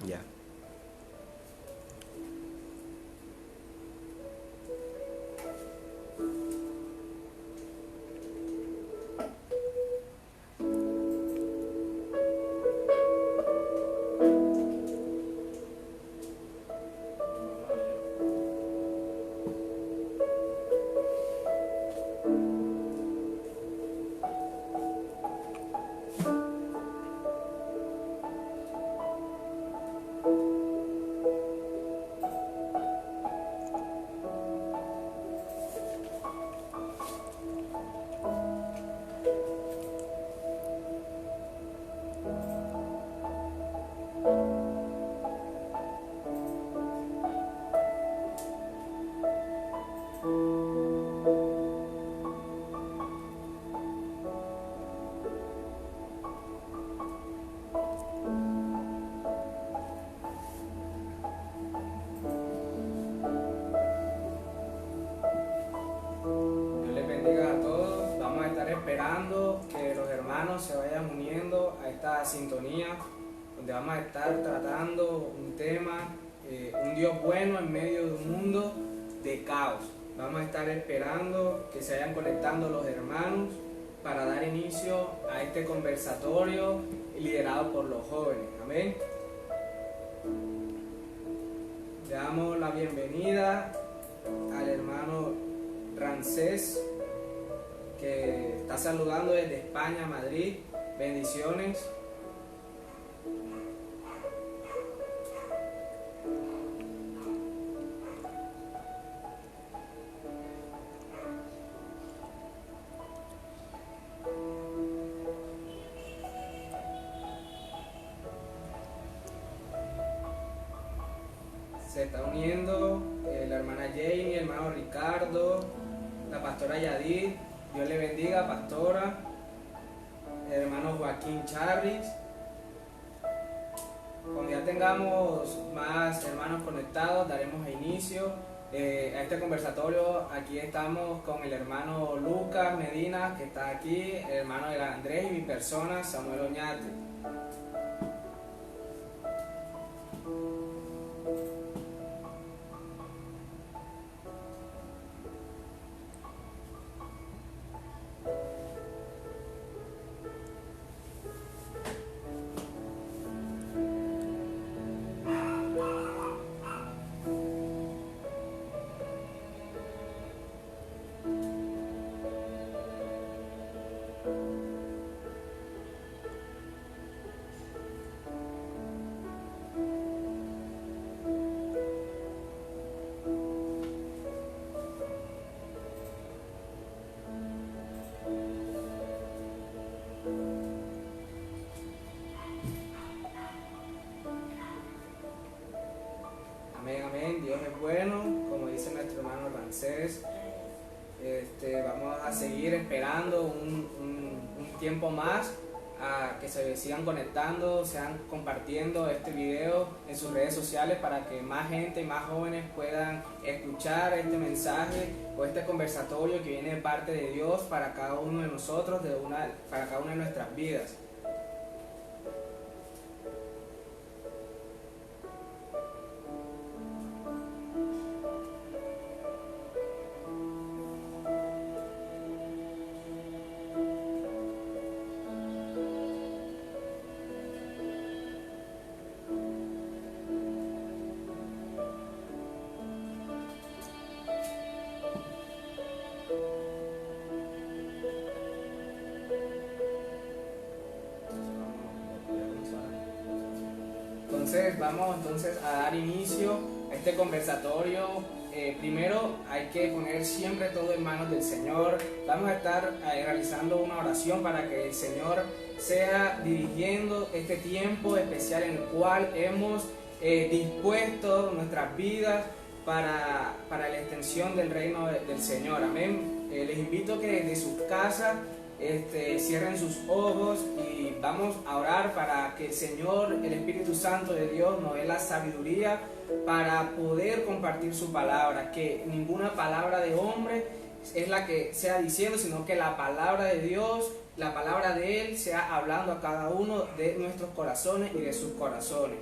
Ya. Dios les bendiga a todos. Vamos a estar esperando que los hermanos se vayan uniendo a esta sintonía donde vamos a estar tratando un tema, un Dios bueno en medio de un mundo de caos. Vamos a estar esperando que se vayan conectando los hermanos para dar inicio a este conversatorio liderado por los jóvenes. Amén. Le damos la bienvenida al hermano Ramsés, que está saludando desde España, Madrid. Bendiciones. Se está uniendo la hermana Jamie, el hermano Ricardo, la pastora Yadid. Dios le bendiga, pastora. El hermano Joaquín Charris. Cuando ya tengamos más hermanos conectados, daremos inicio a este conversatorio. Aquí estamos con el hermano Lucas Medina, que está aquí, el hermano de Andrés y mi persona, Samuel Oñate. Amén, amén. Dios es bueno, como dice nuestro hermano Ramsés. Vamos a seguir esperando un tiempo más a que se sigan conectando, sean compartiendo este video en sus redes sociales para que más gente y más jóvenes puedan escuchar este mensaje o este conversatorio que viene de parte de Dios para cada uno de nosotros, para cada una de nuestras vidas. Vamos entonces a dar inicio a este conversatorio. Primero hay que poner siempre todo en manos del Señor. Vamos a estar realizando una oración para que el Señor sea dirigiendo este tiempo especial en el cual hemos dispuesto nuestras vidas para la extensión del reino del Señor. Amén. Les invito que desde sus casas cierren sus ojos y vamos a orar para que el Señor, el Espíritu Santo de Dios, nos dé la sabiduría para poder compartir su palabra, que ninguna palabra de hombre es la que sea diciendo, sino que la palabra de Dios, la palabra de Él sea hablando a cada uno de nuestros corazones y de sus corazones.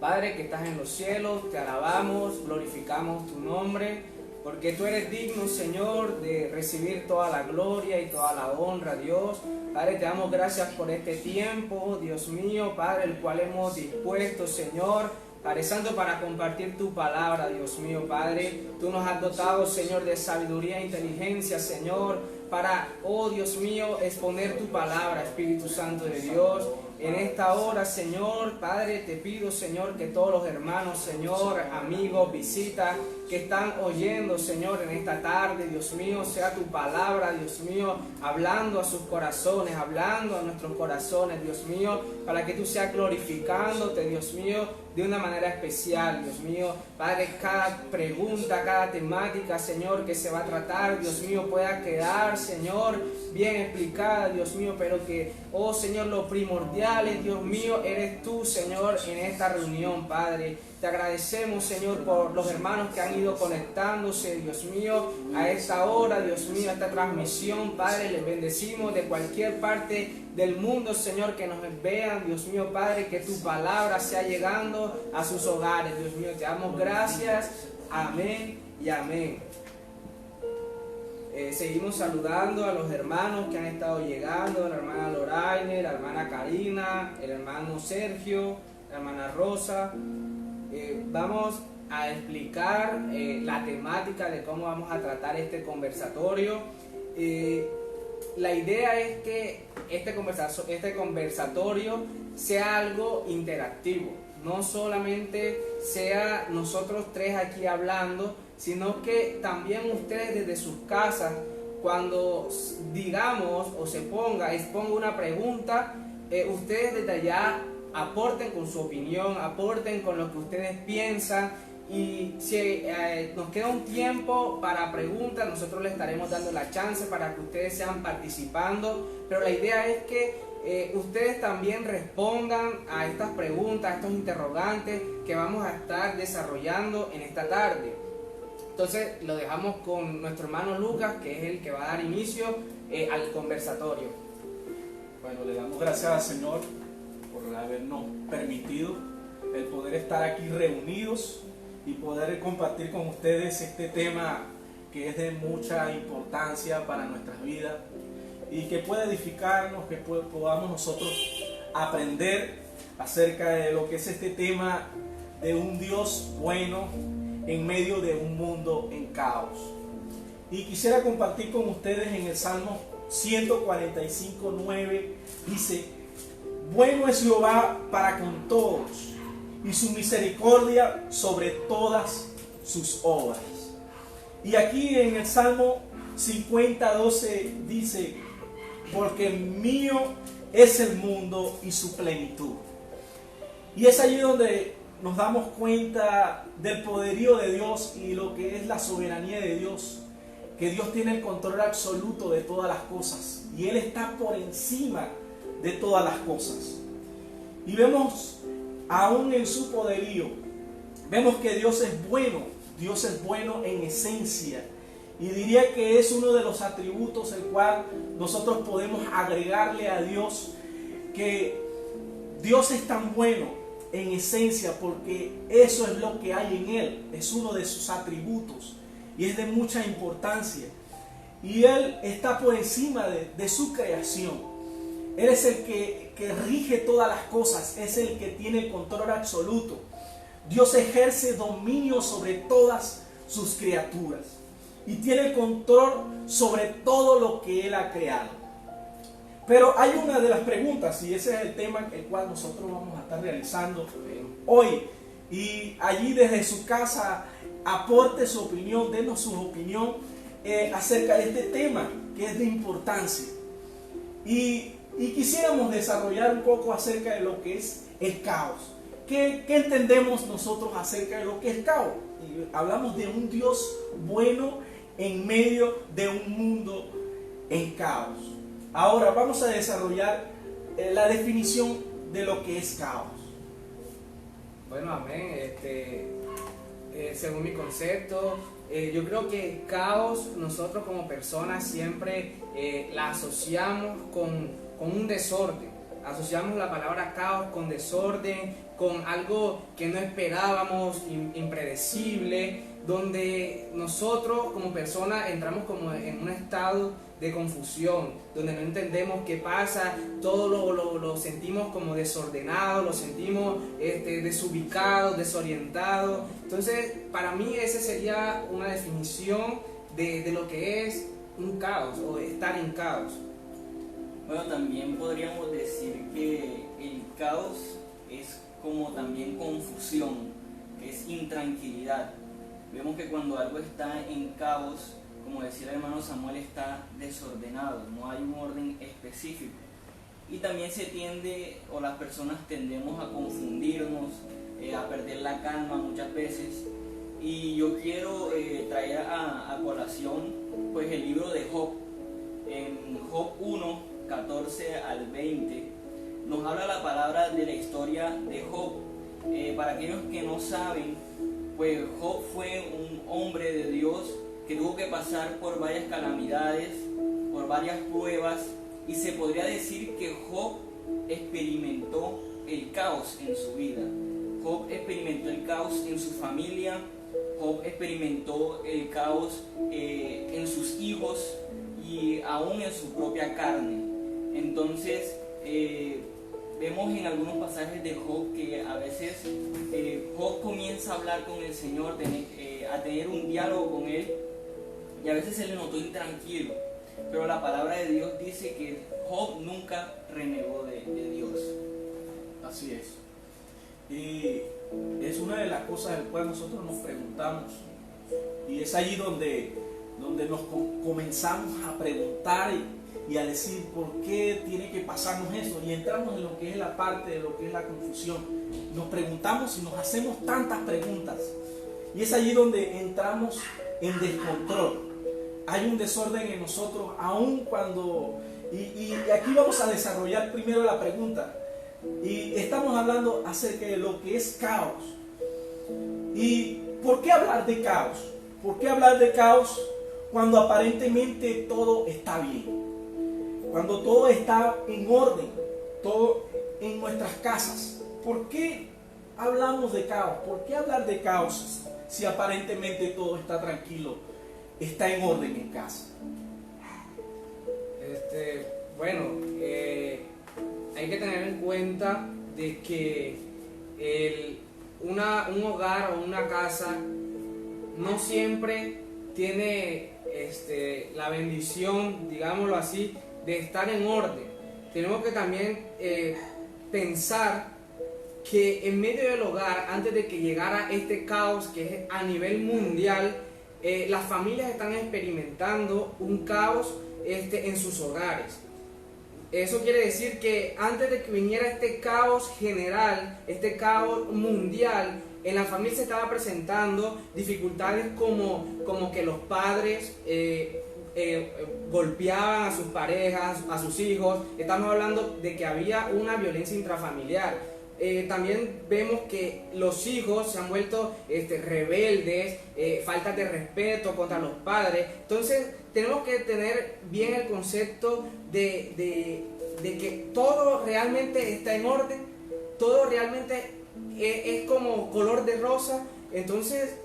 Padre que estás en los cielos, te alabamos, glorificamos tu nombre, porque tú eres digno, Señor, de recibir toda la gloria y toda la honra, Dios. Padre, te damos gracias por este tiempo, Dios mío, Padre, el cual hemos dispuesto, Señor, Padre Santo, para compartir tu palabra, Dios mío, Padre. Tú nos has dotado, Señor, de sabiduría e inteligencia, Señor, para, oh Dios mío, exponer tu palabra, Espíritu Santo de Dios. En esta hora, Señor, Padre, te pido, Señor, que todos los hermanos, Señor, amigos, visitas, que están oyendo, Señor, en esta tarde, Dios mío, sea tu palabra, Dios mío, hablando a sus corazones, hablando a nuestros corazones, Dios mío, para que tú seas glorificándote, Dios mío, de una manera especial, Dios mío. Padre, cada pregunta, cada temática, Señor, que se va a tratar, Dios mío, pueda quedar, Señor, bien explicada, Dios mío, pero que, oh Señor, lo primordial es, Dios mío, eres tú, Señor, en esta reunión, Padre. Te agradecemos, Señor, por los hermanos que han ido conectándose, Dios mío, a esta hora, Dios mío, a esta transmisión, Padre. Les bendecimos de cualquier parte del mundo, Señor, que nos vean, Dios mío, Padre, que tu palabra sea llegando a sus hogares, Dios mío. Te damos gracias, amén y amén. Seguimos saludando a los hermanos que han estado llegando, la hermana Loraine, la hermana Karina, el hermano Sergio, la hermana Rosa. Vamos a explicar la temática de cómo vamos a tratar este conversatorio. La idea es que este conversatorio sea algo interactivo, no solamente sea nosotros tres aquí hablando, sino que también ustedes desde sus casas, cuando digamos o exponga una pregunta, ustedes desde allá aporten con su opinión, aporten con lo que ustedes piensan, y si nos queda un tiempo para preguntas, nosotros les estaremos dando la chance para que ustedes sean participando, pero la idea es que ustedes también respondan a estas preguntas, a estos interrogantes que vamos a estar desarrollando en esta tarde. Entonces lo dejamos con nuestro hermano Lucas, que es el que va a dar inicio al conversatorio. Bueno, le damos gracias al Señor por habernos permitido el poder estar aquí reunidos y poder compartir con ustedes este tema que es de mucha importancia para nuestras vidas y que puede edificarnos, que podamos nosotros aprender acerca de lo que es este tema de un Dios bueno en medio de un mundo en caos. Y quisiera compartir con ustedes en el Salmo 145:9, dice: bueno es Jehová para con todos, y su misericordia sobre todas sus obras. Y aquí en el Salmo 50:12 dice: porque mío es el mundo y su plenitud. Y es allí donde nos damos cuenta del poderío de Dios y lo que es la soberanía de Dios, que Dios tiene el control absoluto de todas las cosas y Él está por encima de todas las cosas. Y vemos aún en su poderío, vemos que Dios es bueno en esencia, y diría que es uno de los atributos el cual nosotros podemos agregarle a Dios, que Dios es tan bueno en esencia porque eso es lo que hay en Él, es uno de sus atributos y es de mucha importancia, y Él está por encima de su creación. Él es el que rige todas las cosas, es el que tiene el control absoluto. Dios ejerce dominio sobre todas sus criaturas y tiene el control sobre todo lo que Él ha creado. Pero hay una de las preguntas, y ese es el tema el cual nosotros vamos a estar realizando hoy. Y allí desde su casa aporte su opinión, denos su opinión acerca de este tema que es de importancia. Y quisiéramos desarrollar un poco acerca de lo que es el caos. ¿Qué entendemos nosotros acerca de lo que es caos? Y hablamos de un Dios bueno en medio de un mundo en caos. Ahora vamos a desarrollar la definición de lo que es caos. Bueno, amén. Según mi concepto, yo creo que caos nosotros como personas siempre la asociamos con un desorden, asociamos la palabra caos con desorden, con algo que no esperábamos, impredecible, donde nosotros como personas entramos como en un estado de confusión, donde no entendemos qué pasa, todo lo sentimos como desordenado, lo sentimos desubicados, desorientados. Entonces, para mí esa sería una definición de lo que es un caos o estar en caos. Bueno, también podríamos decir que el caos es como también confusión, que es intranquilidad. Vemos que cuando algo está en caos, como decía el hermano Samuel, está desordenado, no hay un orden específico. Y también se tiende, o las personas tendemos a confundirnos, a perder la calma muchas veces. Y yo quiero traer a colación pues el libro de Job. En Job 1, 14 al 20, nos habla la palabra de la historia de Job. Para aquellos que no saben, pues Job fue un hombre de Dios que tuvo que pasar por varias calamidades, por varias pruebas, y se podría decir que Job experimentó el caos en su vida. Job experimentó el caos en su familia, Job experimentó el caos en sus hijos y aún en su propia carne. Entonces, vemos en algunos pasajes de Job que a veces Job comienza a hablar con el Señor, a tener un diálogo con Él, y a veces se le notó intranquilo, pero la palabra de Dios dice que Job nunca renegó de Dios. Así es. Y es una de las cosas del cual nosotros nos preguntamos, y es allí donde nos comenzamos a preguntar y a decir por qué tiene que pasarnos eso, y entramos en lo que es la parte de lo que es la confusión. Nos preguntamos y nos hacemos tantas preguntas, y es allí donde entramos en descontrol. Hay un desorden en nosotros, aun cuando... Y aquí vamos a desarrollar primero la pregunta. Y estamos hablando acerca de lo que es caos. ¿Y por qué hablar de caos? ¿Por qué hablar de caos cuando aparentemente todo está bien? Cuando todo está en orden, todo en nuestras casas. ¿Por qué hablamos de caos? ¿Por qué hablar de caos si aparentemente todo está tranquilo, está en orden en casa? Hay que tener en cuenta de que un hogar o una casa no siempre tiene la bendición, digámoslo así, de estar en orden. Tenemos que también pensar que en medio del hogar, antes de que llegara este caos que es a nivel mundial, las familias están experimentando un caos en sus hogares. Eso quiere decir que antes de que viniera este caos general, este caos mundial, en la familia se estaba presentando dificultades como que los padres golpeaban a sus parejas, a sus hijos. Estamos hablando de que había una violencia intrafamiliar. También vemos que los hijos se han vuelto rebeldes, falta de respeto contra los padres. Entonces tenemos que tener bien el concepto de que todo realmente está en orden, todo realmente es como color de rosa. Entonces,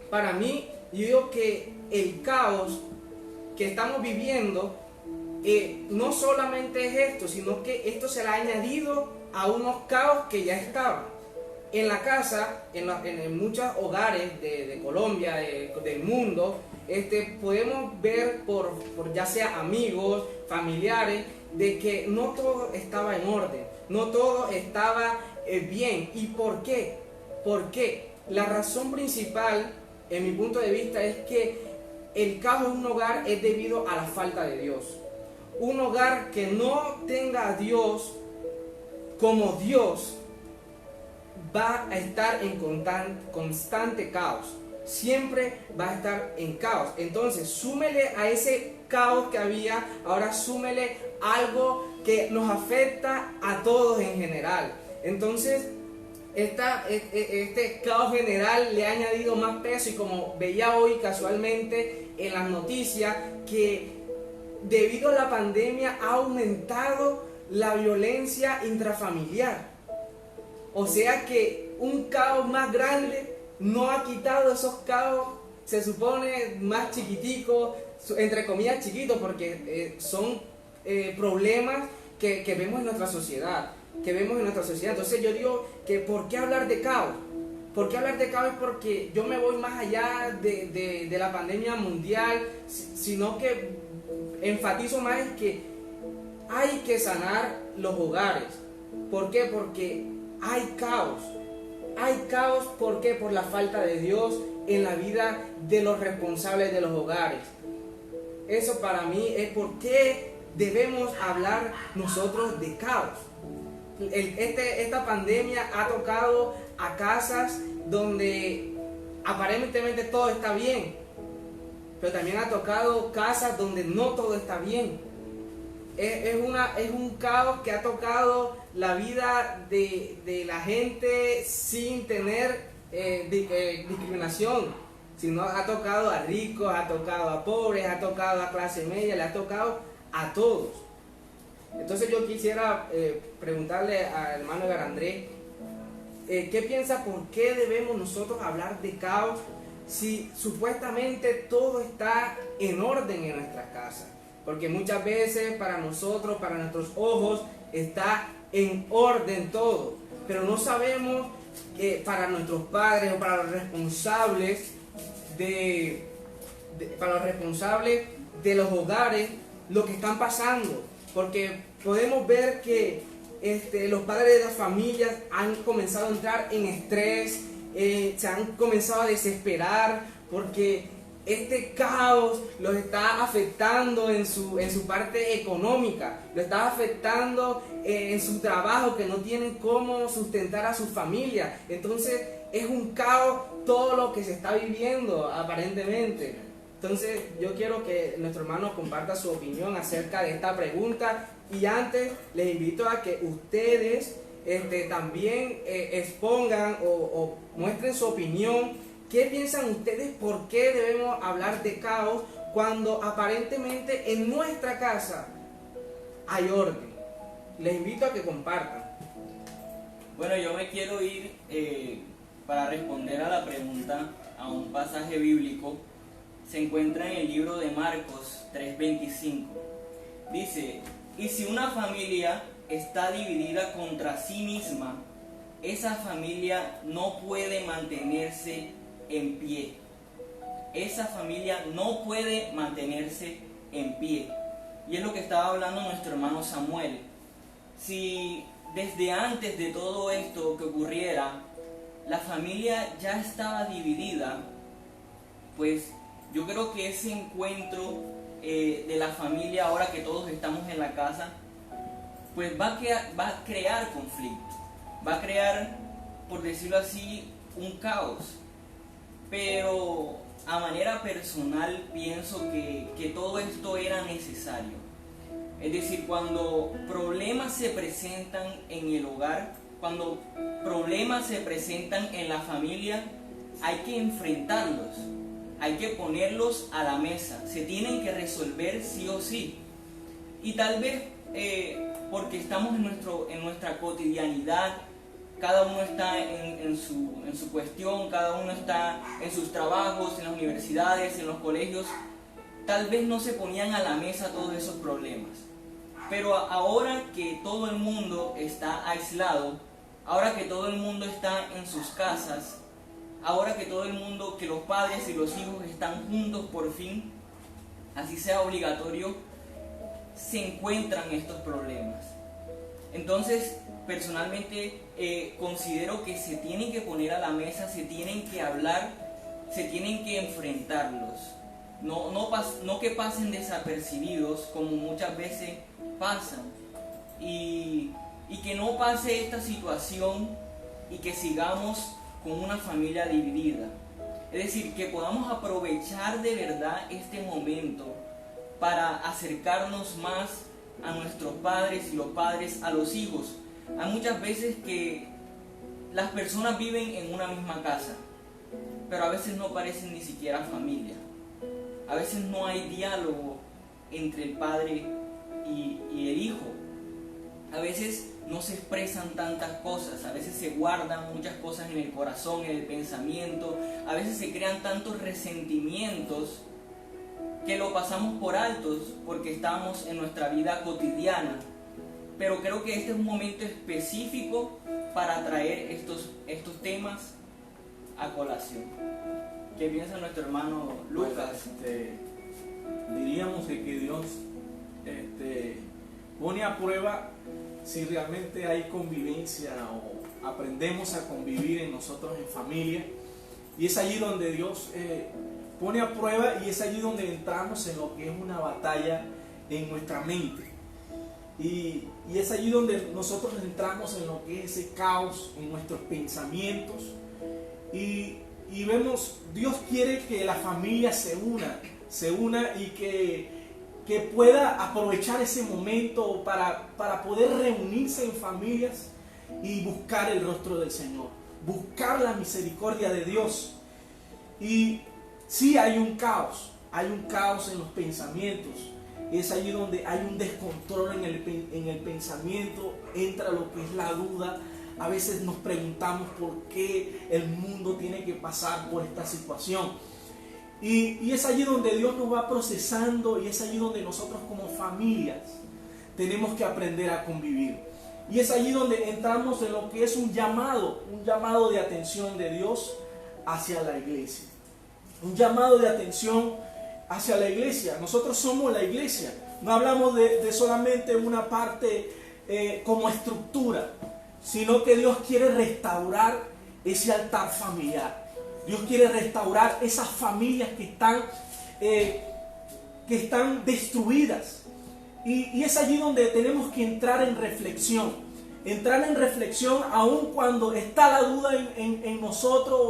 para mí, yo digo que el caos que estamos viviendo no solamente es esto, sino que esto se le ha añadido a unos caos que ya estaban en la casa, en muchos hogares de Colombia, del mundo. Podemos ver por ya sea amigos, familiares, de que no todo estaba en orden, no todo estaba bien. ¿Y por qué? ¿Por qué? La razón principal, en mi punto de vista, es que el caos en un hogar es debido a la falta de Dios. Un hogar que no tenga a Dios como Dios va a estar en constante caos. Siempre va a estar en caos. Entonces, súmele a ese caos que había, ahora súmele algo que nos afecta a todos en general. Entonces, este caos general le ha añadido más peso, y como veía hoy casualmente en las noticias, que debido a la pandemia ha aumentado la violencia intrafamiliar. O sea que un caos más grande no ha quitado esos caos, se supone, más chiquiticos, entre comillas chiquitos, porque son problemas que vemos en nuestra sociedad, Entonces yo digo que ¿por qué hablar de caos? ¿Por qué hablar de caos? Es porque yo me voy más allá de la pandemia mundial, sino que enfatizo más en que hay que sanar los hogares. ¿Por qué? Porque hay caos. Hay caos, ¿por qué? Por la falta de Dios en la vida de los responsables de los hogares. Eso para mí es por qué debemos hablar nosotros de caos. Esta pandemia ha tocado a casas donde aparentemente todo está bien, pero también ha tocado casas donde no todo está bien. Es un caos que ha tocado la vida de la gente sin tener discriminación, sino ha tocado a ricos, ha tocado a pobres, ha tocado a clase media, le ha tocado a todos. Entonces yo quisiera preguntarle al hermano Edgar Andrés, ¿qué piensa por qué debemos nosotros hablar de caos si supuestamente todo está en orden en nuestras casas? Porque muchas veces para nosotros, para nuestros ojos, está en orden todo, pero no sabemos que para nuestros padres o para los responsables de los hogares, lo que están pasando, porque podemos ver que los padres de las familias han comenzado a entrar en estrés, se han comenzado a desesperar porque este caos los está afectando en su parte económica, lo está afectando en su trabajo, que no tienen cómo sustentar a su familia. Entonces es un caos todo lo que se está viviendo aparentemente. Entonces yo quiero que nuestro hermano comparta su opinión acerca de esta pregunta, y antes les invito a que ustedes también expongan o muestren su opinión. ¿Qué piensan ustedes? ¿Por qué debemos hablar de caos cuando aparentemente en nuestra casa hay orden? Les invito a que compartan. Bueno, yo me quiero ir para responder a la pregunta a un pasaje bíblico. Se encuentra en el libro de Marcos 3:25. Dice: y si una familia está dividida contra sí misma, esa familia no puede mantenerse en pie. Esa familia no puede mantenerse en pie. Y es lo que estaba hablando nuestro hermano Samuel. Si desde antes de todo esto que ocurriera, la familia ya estaba dividida, pues yo creo que ese encuentro de la familia, ahora que todos estamos en la casa, pues va a crear conflicto, va a crear, por decirlo así, un caos. Pero a manera personal pienso que todo esto era necesario. Es decir, cuando problemas se presentan en el hogar, cuando problemas se presentan en la familia, hay que enfrentarlos, hay que ponerlos a la mesa, se tienen que resolver sí o sí. Y tal vez porque estamos en nuestra cotidianidad, cada uno está en su cuestión, cada uno está en sus trabajos, en las universidades, en los colegios, tal vez no se ponían a la mesa todos esos problemas. Pero ahora que todo el mundo está aislado, ahora que todo el mundo está en sus casas, ahora que todo el mundo, que los padres y los hijos están juntos por fin, así sea obligatorio, se encuentran estos problemas. Entonces, personalmente considero que se tienen que poner a la mesa, se tienen que hablar, se tienen que enfrentarlos. No que pasen desapercibidos como muchas veces pasan, y que no pase esta situación y que sigamos con una familia dividida. Es decir, que podamos aprovechar de verdad este momento para acercarnos más a nuestros padres y los padres a los hijos. Hay muchas veces que las personas viven en una misma casa, pero a veces no parecen ni siquiera familia. A veces no hay diálogo entre el padre y el hijo. a veces no se expresan tantas cosas, a veces se guardan muchas cosas en el corazón, en el pensamiento, a veces se crean tantos resentimientos que lo pasamos por altos porque estamos en nuestra vida cotidiana. Pero creo que este es un momento específico para traer estos temas a colación. ¿Qué piensa nuestro hermano Lucas? Diríamos que Dios pone a prueba si realmente hay convivencia o aprendemos a convivir en nosotros en familia. Y es allí donde Dios pone a prueba, y es allí donde entramos en lo que es una batalla en nuestra mente. Y es allí donde nosotros entramos en lo que es ese caos en nuestros pensamientos. Y vemos, Dios quiere que la familia se una y que pueda aprovechar ese momento para poder reunirse en familias y buscar el rostro del Señor, buscar la misericordia de Dios. Y sí hay un caos en los pensamientos. Es allí donde hay un descontrol en el pensamiento, entra lo que es la duda. A veces nos preguntamos por qué el mundo tiene que pasar por esta situación. Y es allí donde Dios nos va procesando, y es allí donde nosotros como familias tenemos que aprender a convivir. Y es allí donde entramos en lo que es un llamado de atención de Dios hacia la iglesia. Un llamado de atención hacia la iglesia. Nosotros somos la iglesia. No hablamos de solamente una parte como estructura, sino que Dios quiere restaurar ese altar familiar. Dios quiere restaurar esas familias que están destruidas. Y es allí donde tenemos que entrar en reflexión. Entrar en reflexión aun cuando está la duda en nosotros,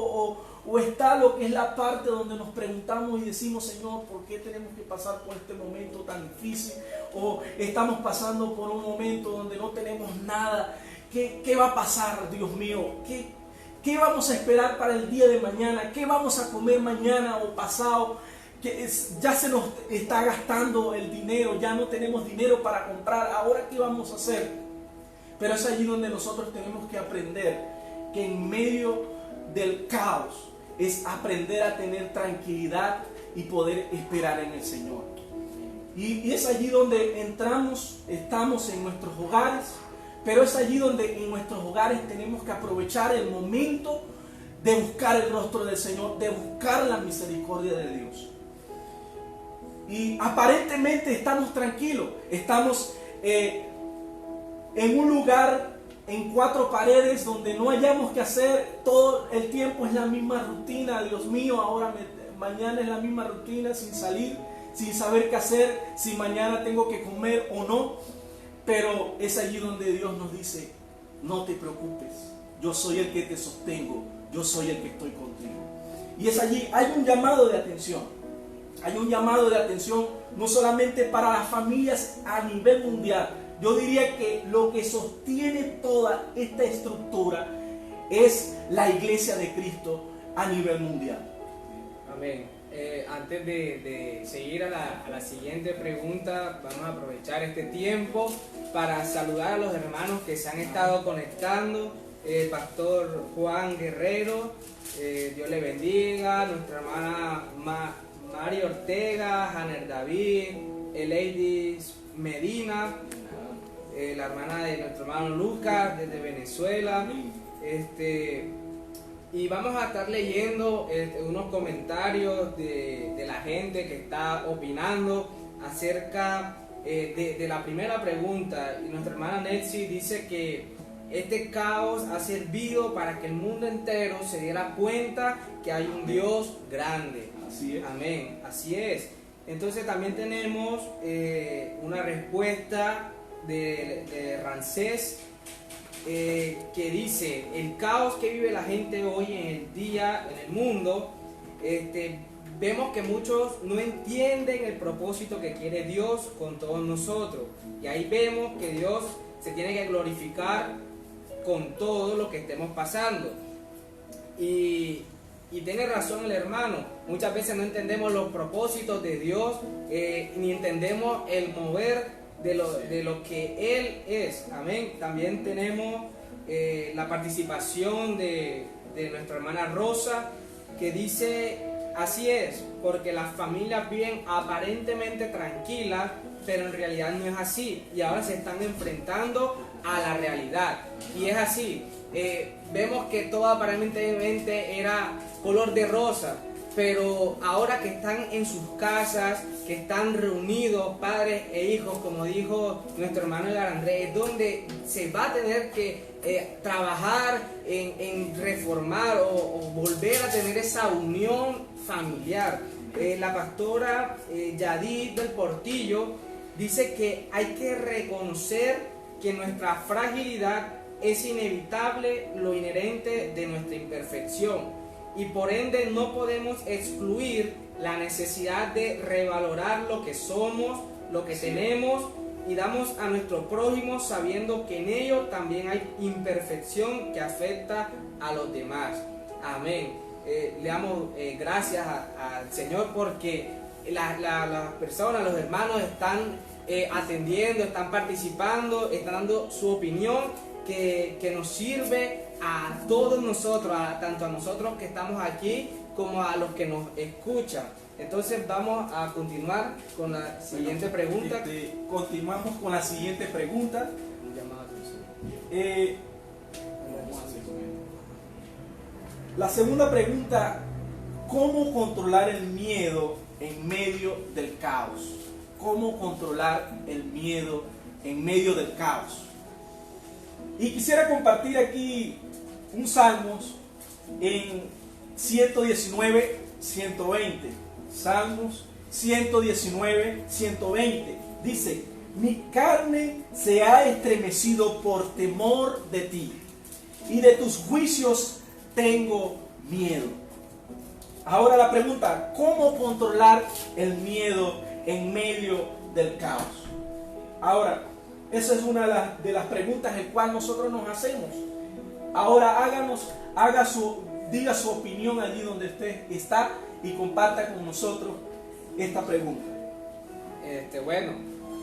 o está lo que es la parte donde nos preguntamos y decimos: Señor, ¿por qué tenemos que pasar por este momento tan difícil? O estamos pasando por un momento donde no tenemos nada. ¿Qué va a pasar, Dios mío? ¿Qué vamos a esperar para el día de mañana? ¿Qué vamos a comer mañana o pasado? Ya se nos está gastando el dinero, ya no tenemos dinero para comprar. ¿Ahora qué vamos a hacer? Pero es allí donde nosotros tenemos que aprender que en medio del caos es aprender a tener tranquilidad y poder esperar en el Señor. Y es allí donde estamos en nuestros hogares. Pero es allí donde en nuestros hogares tenemos que aprovechar el momento de buscar el rostro del Señor, de buscar la misericordia de Dios. Y aparentemente estamos tranquilos, estamos en un lugar, en 4 paredes, donde no hayamos que hacer, todo el tiempo es la misma rutina. Dios mío, mañana es la misma rutina, sin salir, sin saber qué hacer, si mañana tengo que comer o no. Pero es allí donde Dios nos dice: no te preocupes, yo soy el que te sostengo, yo soy el que estoy contigo. Y es allí, hay un llamado de atención. Hay un llamado de atención no solamente para las familias a nivel mundial. Yo diría que lo que sostiene toda esta estructura es la iglesia de Cristo a nivel mundial. Amén. Antes de seguir a la siguiente pregunta, vamos a aprovechar este tiempo para saludar a los hermanos que se han estado conectando. Pastor Juan Guerrero, Dios le bendiga. Nuestra hermana Mari Ortega, Janer David, Eleidis Medina, la hermana de nuestro hermano Lucas desde Venezuela. Y vamos a estar leyendo unos comentarios de la gente que está opinando acerca de la primera pregunta. Y nuestra hermana Nelsie dice que este caos ha servido para que el mundo entero se diera cuenta que hay un Dios grande. Así es. Amén, así es. Entonces también tenemos una respuesta de Ramsés, que dice: el caos que vive la gente hoy en el día, en el mundo, vemos que muchos no entienden el propósito que quiere Dios con todos nosotros, y ahí vemos que Dios se tiene que glorificar con todo lo que estemos pasando. Y tiene razón el hermano, muchas veces no entendemos los propósitos de Dios, ni entendemos el mover de lo que Él es. Amén. También tenemos la participación de nuestra hermana Rosa, que dice: así es, porque las familias viven aparentemente tranquilas, pero en realidad no es así, y ahora se están enfrentando a la realidad. Y es así, vemos que todo aparentemente era color de rosa, pero ahora que están en sus casas, que están reunidos padres e hijos, como dijo nuestro hermano el Andrés, es donde se va a tener que trabajar en reformar o volver a tener esa unión familiar. La pastora Yadid del Portillo dice que hay que reconocer que nuestra fragilidad es inevitable, lo inherente de nuestra imperfección, y por ende no podemos excluir la necesidad de revalorar lo que somos, lo que tenemos, y damos a nuestro prójimo sabiendo que en ello también hay imperfección que afecta a los demás. Amén. Le damos gracias al Señor porque las personas, los hermanos están atendiendo, están participando, están dando su opinión que nos sirve a todos nosotros, tanto a nosotros que estamos aquí como a los que nos escuchan. Entonces vamos a continuar con la siguiente pregunta. Continuamos con la siguiente pregunta. La segunda pregunta: ¿cómo controlar el miedo en medio del caos? ¿Cómo controlar el miedo en medio del caos? Y quisiera compartir aquí un Salmos en 119, 120. Salmos 119, 120. Dice: mi carne se ha estremecido por temor de ti, y de tus juicios tengo miedo. Ahora la pregunta: ¿cómo controlar el miedo en medio del caos? Ahora, esa es una de las preguntas el cual nosotros nos hacemos. Ahora diga su opinión allí donde usted está y comparta con nosotros esta pregunta. Bueno,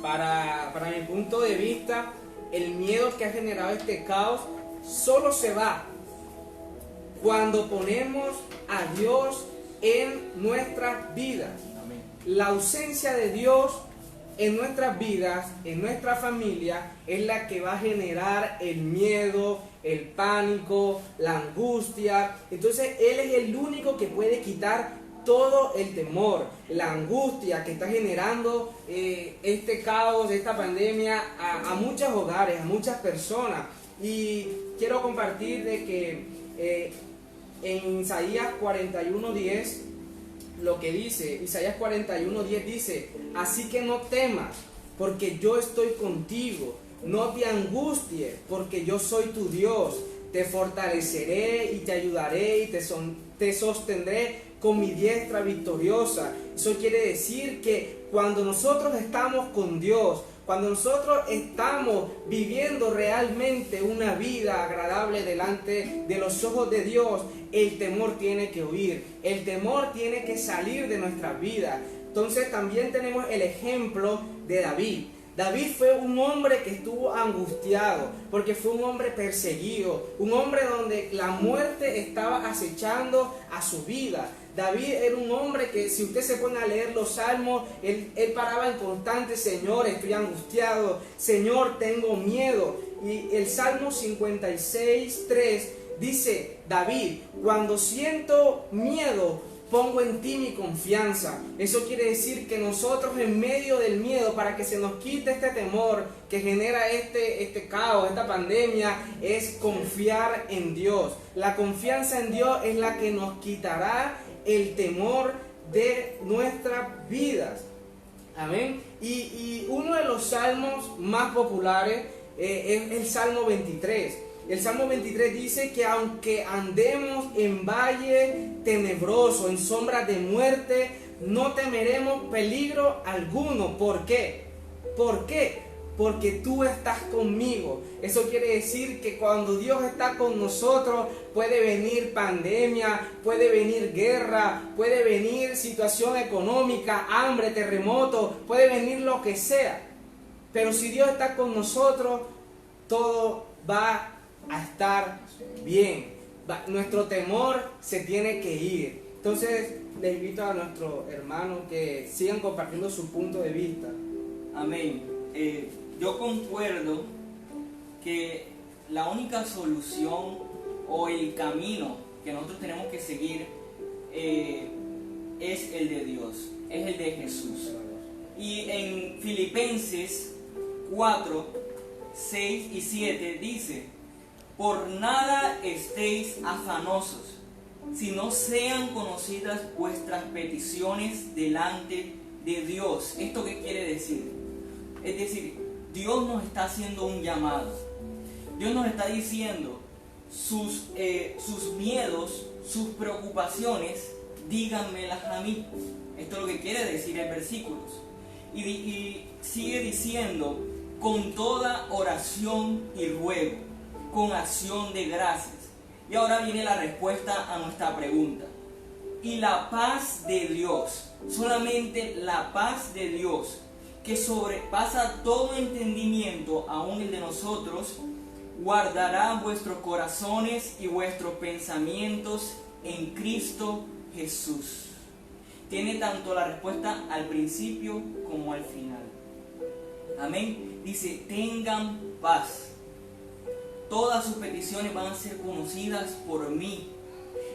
para mi punto de vista, el miedo que ha generado este caos solo se va cuando ponemos a Dios en nuestras vidas. Amén. La ausencia de Dios en nuestras vidas, en nuestra familia, es la que va a generar el miedo, el pánico, la angustia. Entonces Él es el único que puede quitar todo el temor, la angustia que está generando este caos, esta pandemia a muchos hogares, a muchas personas. Y quiero compartir de que en Isaías 41:10, lo que dice, Isaías 41:10 dice: así que no temas, porque yo estoy contigo, no te angusties, porque yo soy tu Dios, te fortaleceré y te ayudaré y te sostendré con mi diestra victoriosa. Eso quiere decir que cuando nosotros estamos con Dios, cuando nosotros estamos viviendo realmente una vida agradable delante de los ojos de Dios, el temor tiene que huir, el temor tiene que salir de nuestra vida. Entonces también tenemos el ejemplo de David. David fue un hombre que estuvo angustiado porque fue un hombre perseguido, un hombre donde la muerte estaba acechando a su vida. David era un hombre que, si usted se pone a leer los salmos, él paraba en constante: Señor, estoy angustiado, Señor, tengo miedo. Y el Salmo 56:3 dice David: cuando siento miedo, pongo en ti mi confianza. Eso quiere decir que nosotros, en medio del miedo, para que se nos quite este temor que genera este caos, esta pandemia, es confiar en Dios. La confianza en Dios es la que nos quitará el temor de nuestras vidas. Amén. Y uno de los salmos más populares es el Salmo 23. El Salmo 23 dice que aunque andemos en valle tenebroso, en sombras de muerte, no temeremos peligro alguno. ¿Por qué? ¿Por qué? Porque tú estás conmigo. Eso quiere decir que cuando Dios está con nosotros, puede venir pandemia, puede venir guerra, puede venir situación económica, hambre, terremoto, puede venir lo que sea. Pero si Dios está con nosotros, todo va a estar bien. Nuestro temor se tiene que ir. Entonces, les invito a nuestros hermanos que sigan compartiendo su punto de vista. Amén. Yo concuerdo que la única solución o el camino que nosotros tenemos que seguir es el de Dios, es el de Jesús. Y en Filipenses 4, 6 y 7 dice: por nada estéis afanosos, sino sean conocidas vuestras peticiones delante de Dios. ¿Esto qué quiere decir? Es decir, Dios nos está haciendo un llamado. Dios nos está diciendo sus miedos, sus preocupaciones, díganmelas a mí. Esto es lo que quiere decir el versículo. Y sigue diciendo: con toda oración y ruego, con acción de gracias. Y ahora viene la respuesta a nuestra pregunta. Y la paz de Dios, solamente la paz de Dios, que sobrepasa todo entendimiento, aún el de nosotros, guardará vuestros corazones y vuestros pensamientos en Cristo Jesús. Tiene tanto la respuesta al principio como al final. Amén. Dice: tengan paz. Todas sus peticiones van a ser conocidas por mí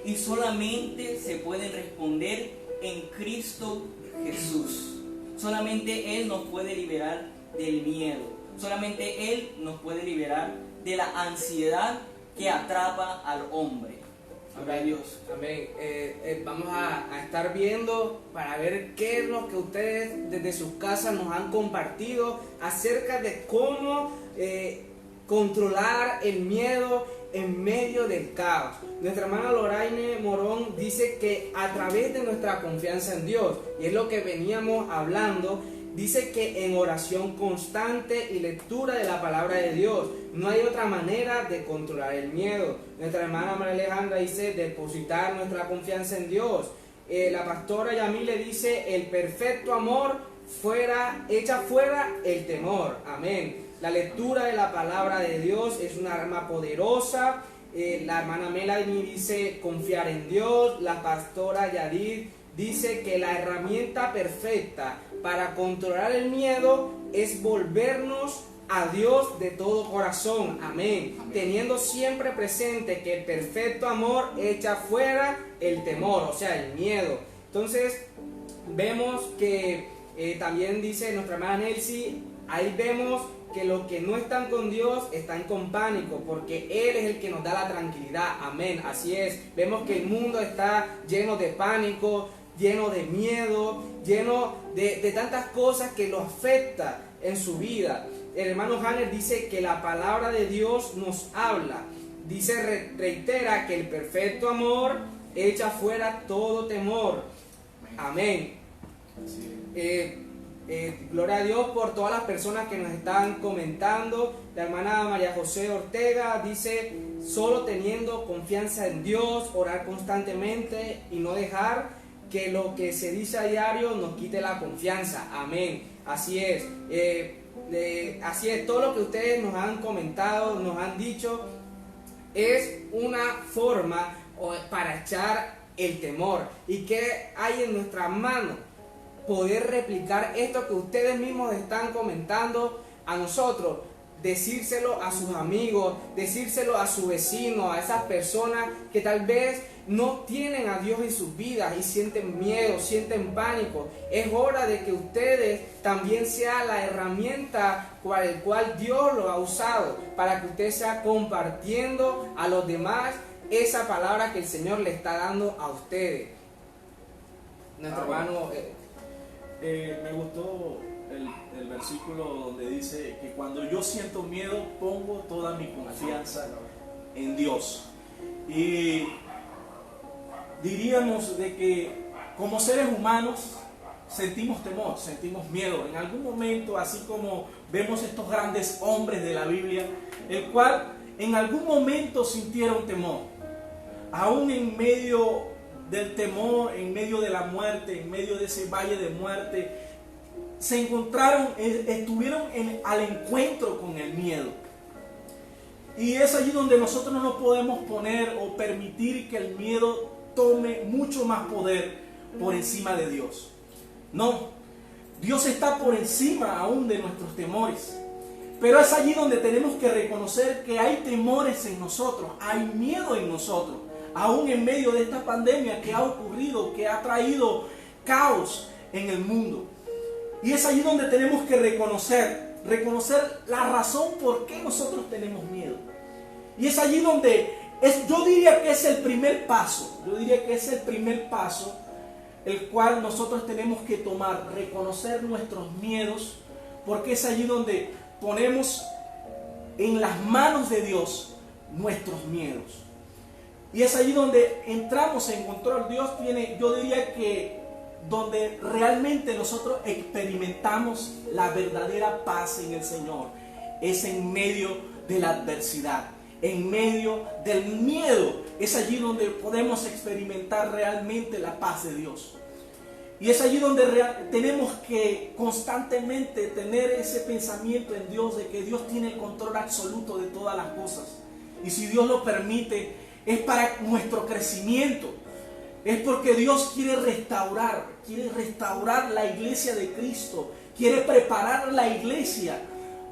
y solamente se pueden responder en Cristo Jesús. Solamente Él nos puede liberar del miedo. Solamente Él nos puede liberar de la ansiedad que atrapa al hombre. Amén, Dios. Amén. Vamos a estar viendo para ver qué es lo que ustedes desde sus casas nos han compartido acerca de cómo controlar el miedo en medio del caos. Nuestra hermana Loraine Morón dice que a través de nuestra confianza en Dios, y es lo que veníamos hablando, dice que en oración constante y lectura de la palabra de Dios, no hay otra manera de controlar el miedo. Nuestra hermana María Alejandra dice depositar nuestra confianza en Dios. La pastora Yamile dice: el perfecto amor echa fuera el temor. Amén. La lectura de la palabra de Dios es una arma poderosa. La hermana Melanie dice confiar en Dios. La pastora Yadid dice que la herramienta perfecta para controlar el miedo es volvernos a Dios de todo corazón. Amén. Teniendo siempre presente que el perfecto amor echa fuera el temor, o sea, el miedo. Entonces, vemos que también dice nuestra hermana Nelsie, ahí vemos que los que no están con Dios están con pánico, porque Él es el que nos da la tranquilidad. Amén, así es. Vemos que el mundo está lleno de pánico, lleno de miedo, lleno de tantas cosas que lo afecta en su vida. El hermano Hanner dice que la palabra de Dios nos habla. Dice, reitera que el perfecto amor echa fuera todo temor. Amén. Gloria a Dios por todas las personas que nos están comentando. La hermana María José Ortega dice: solo teniendo confianza en Dios, orar constantemente y no dejar que lo que se dice a diario nos quite la confianza. Amén. Así es. Así es, todo lo que ustedes nos han comentado, nos han dicho, es una forma para echar el temor. ¿Y qué hay en nuestra mano? Poder replicar esto que ustedes mismos están comentando a nosotros, decírselo a sus amigos, decírselo a su vecino, a esas personas que tal vez no tienen a Dios en sus vidas y sienten miedo, sienten pánico. Es hora de que ustedes también sea la herramienta por el cual Dios lo ha usado, para que usted sea compartiendo a los demás esa palabra que el Señor le está dando a ustedes. Nuestro hermano... me gustó el versículo donde dice que cuando yo siento miedo pongo toda mi confianza en Dios. Y diríamos de que como seres humanos sentimos temor, sentimos miedo en algún momento, así como vemos estos grandes hombres de la Biblia, el cual en algún momento sintieron temor, aún en medio del temor, en medio de la muerte, en medio de ese valle de muerte, se encontraron, estuvieron al encuentro con el miedo. Y es allí donde nosotros no nos podemos poner o permitir que el miedo tome mucho más poder por encima de Dios. No, Dios está por encima aún de nuestros temores. Pero es allí donde tenemos que reconocer que hay temores en nosotros, hay miedo en nosotros, aún en medio de esta pandemia que ha ocurrido, que ha traído caos en el mundo. Y es allí donde tenemos que reconocer la razón por qué nosotros tenemos miedo. Y es allí donde yo diría que es el primer paso, el cual nosotros tenemos que tomar, reconocer nuestros miedos, porque es allí donde ponemos en las manos de Dios nuestros miedos. Y es allí donde entramos en control. Dios tiene, yo diría que donde realmente nosotros experimentamos la verdadera paz en el Señor, es en medio de la adversidad, en medio del miedo. Es allí donde podemos experimentar realmente la paz de Dios. Y es allí donde tenemos que constantemente tener ese pensamiento en Dios, de que Dios tiene el control absoluto de todas las cosas. Y si Dios lo permite, es para nuestro crecimiento. Es porque Dios quiere restaurar la iglesia de Cristo. Quiere preparar la iglesia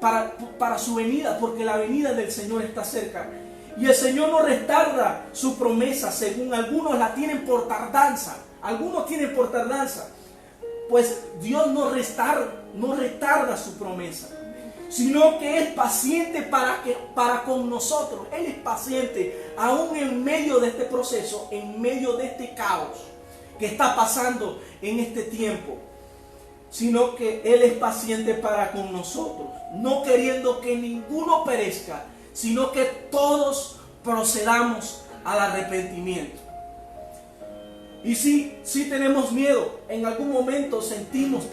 para su venida, porque la venida del Señor está cerca. Y el Señor no retarda su promesa, según algunos la tienen por tardanza. Algunos tienen por tardanza. Pues Dios no retarda su promesa, sino que es paciente para con nosotros. Él es paciente aún en medio de este proceso, en medio de este caos que está pasando en este tiempo, sino que Él es paciente para con nosotros, no queriendo que ninguno perezca, sino que todos procedamos al arrepentimiento. Y sí tenemos miedo, en algún momento sentimos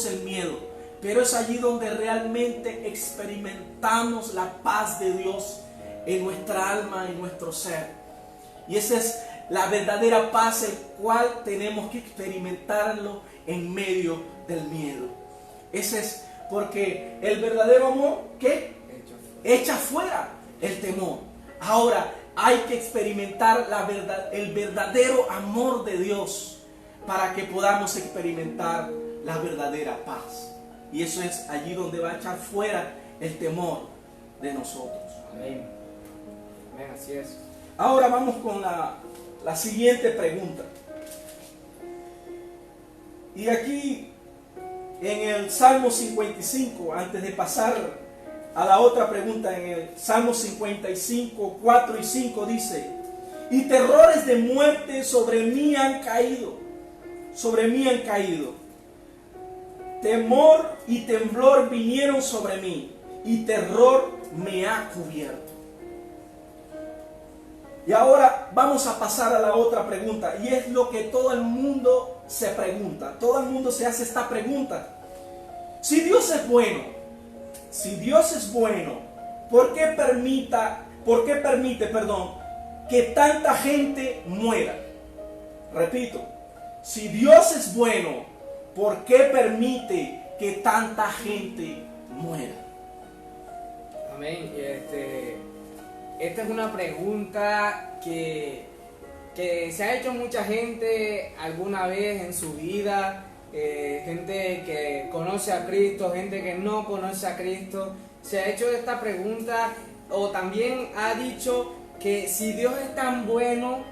el miedo, pero es allí donde realmente experimentamos la paz de Dios en nuestra alma, en nuestro ser. Y esa es la verdadera paz, el cual tenemos que experimentarlo en medio del miedo. Ese es porque el verdadero amor, ¿qué? Echa fuera el temor. Ahora, hay que experimentar el verdadero amor de Dios para que podamos experimentar la verdadera paz. Y eso es allí donde va a echar fuera el temor de nosotros. Amén. Amén, así es. Ahora vamos con la siguiente pregunta. Y aquí en el Salmo 55, antes de pasar a la otra pregunta, en el Salmo 55, 4 y 5 dice: y terrores de muerte sobre mí han caído, temor y temblor vinieron sobre mí, y terror me ha cubierto. Y ahora vamos a pasar a la otra pregunta, y es lo que todo el mundo se pregunta, todo el mundo se hace esta pregunta: si Dios es bueno, ¿por qué permite, que tanta gente muera? Repito, si Dios es bueno, ¿por qué permite que tanta gente muera? Amén. Esta es una pregunta que se ha hecho mucha gente alguna vez en su vida. Gente que conoce a Cristo, gente que no conoce a Cristo, se ha hecho esta pregunta, o también ha dicho que si Dios es tan bueno,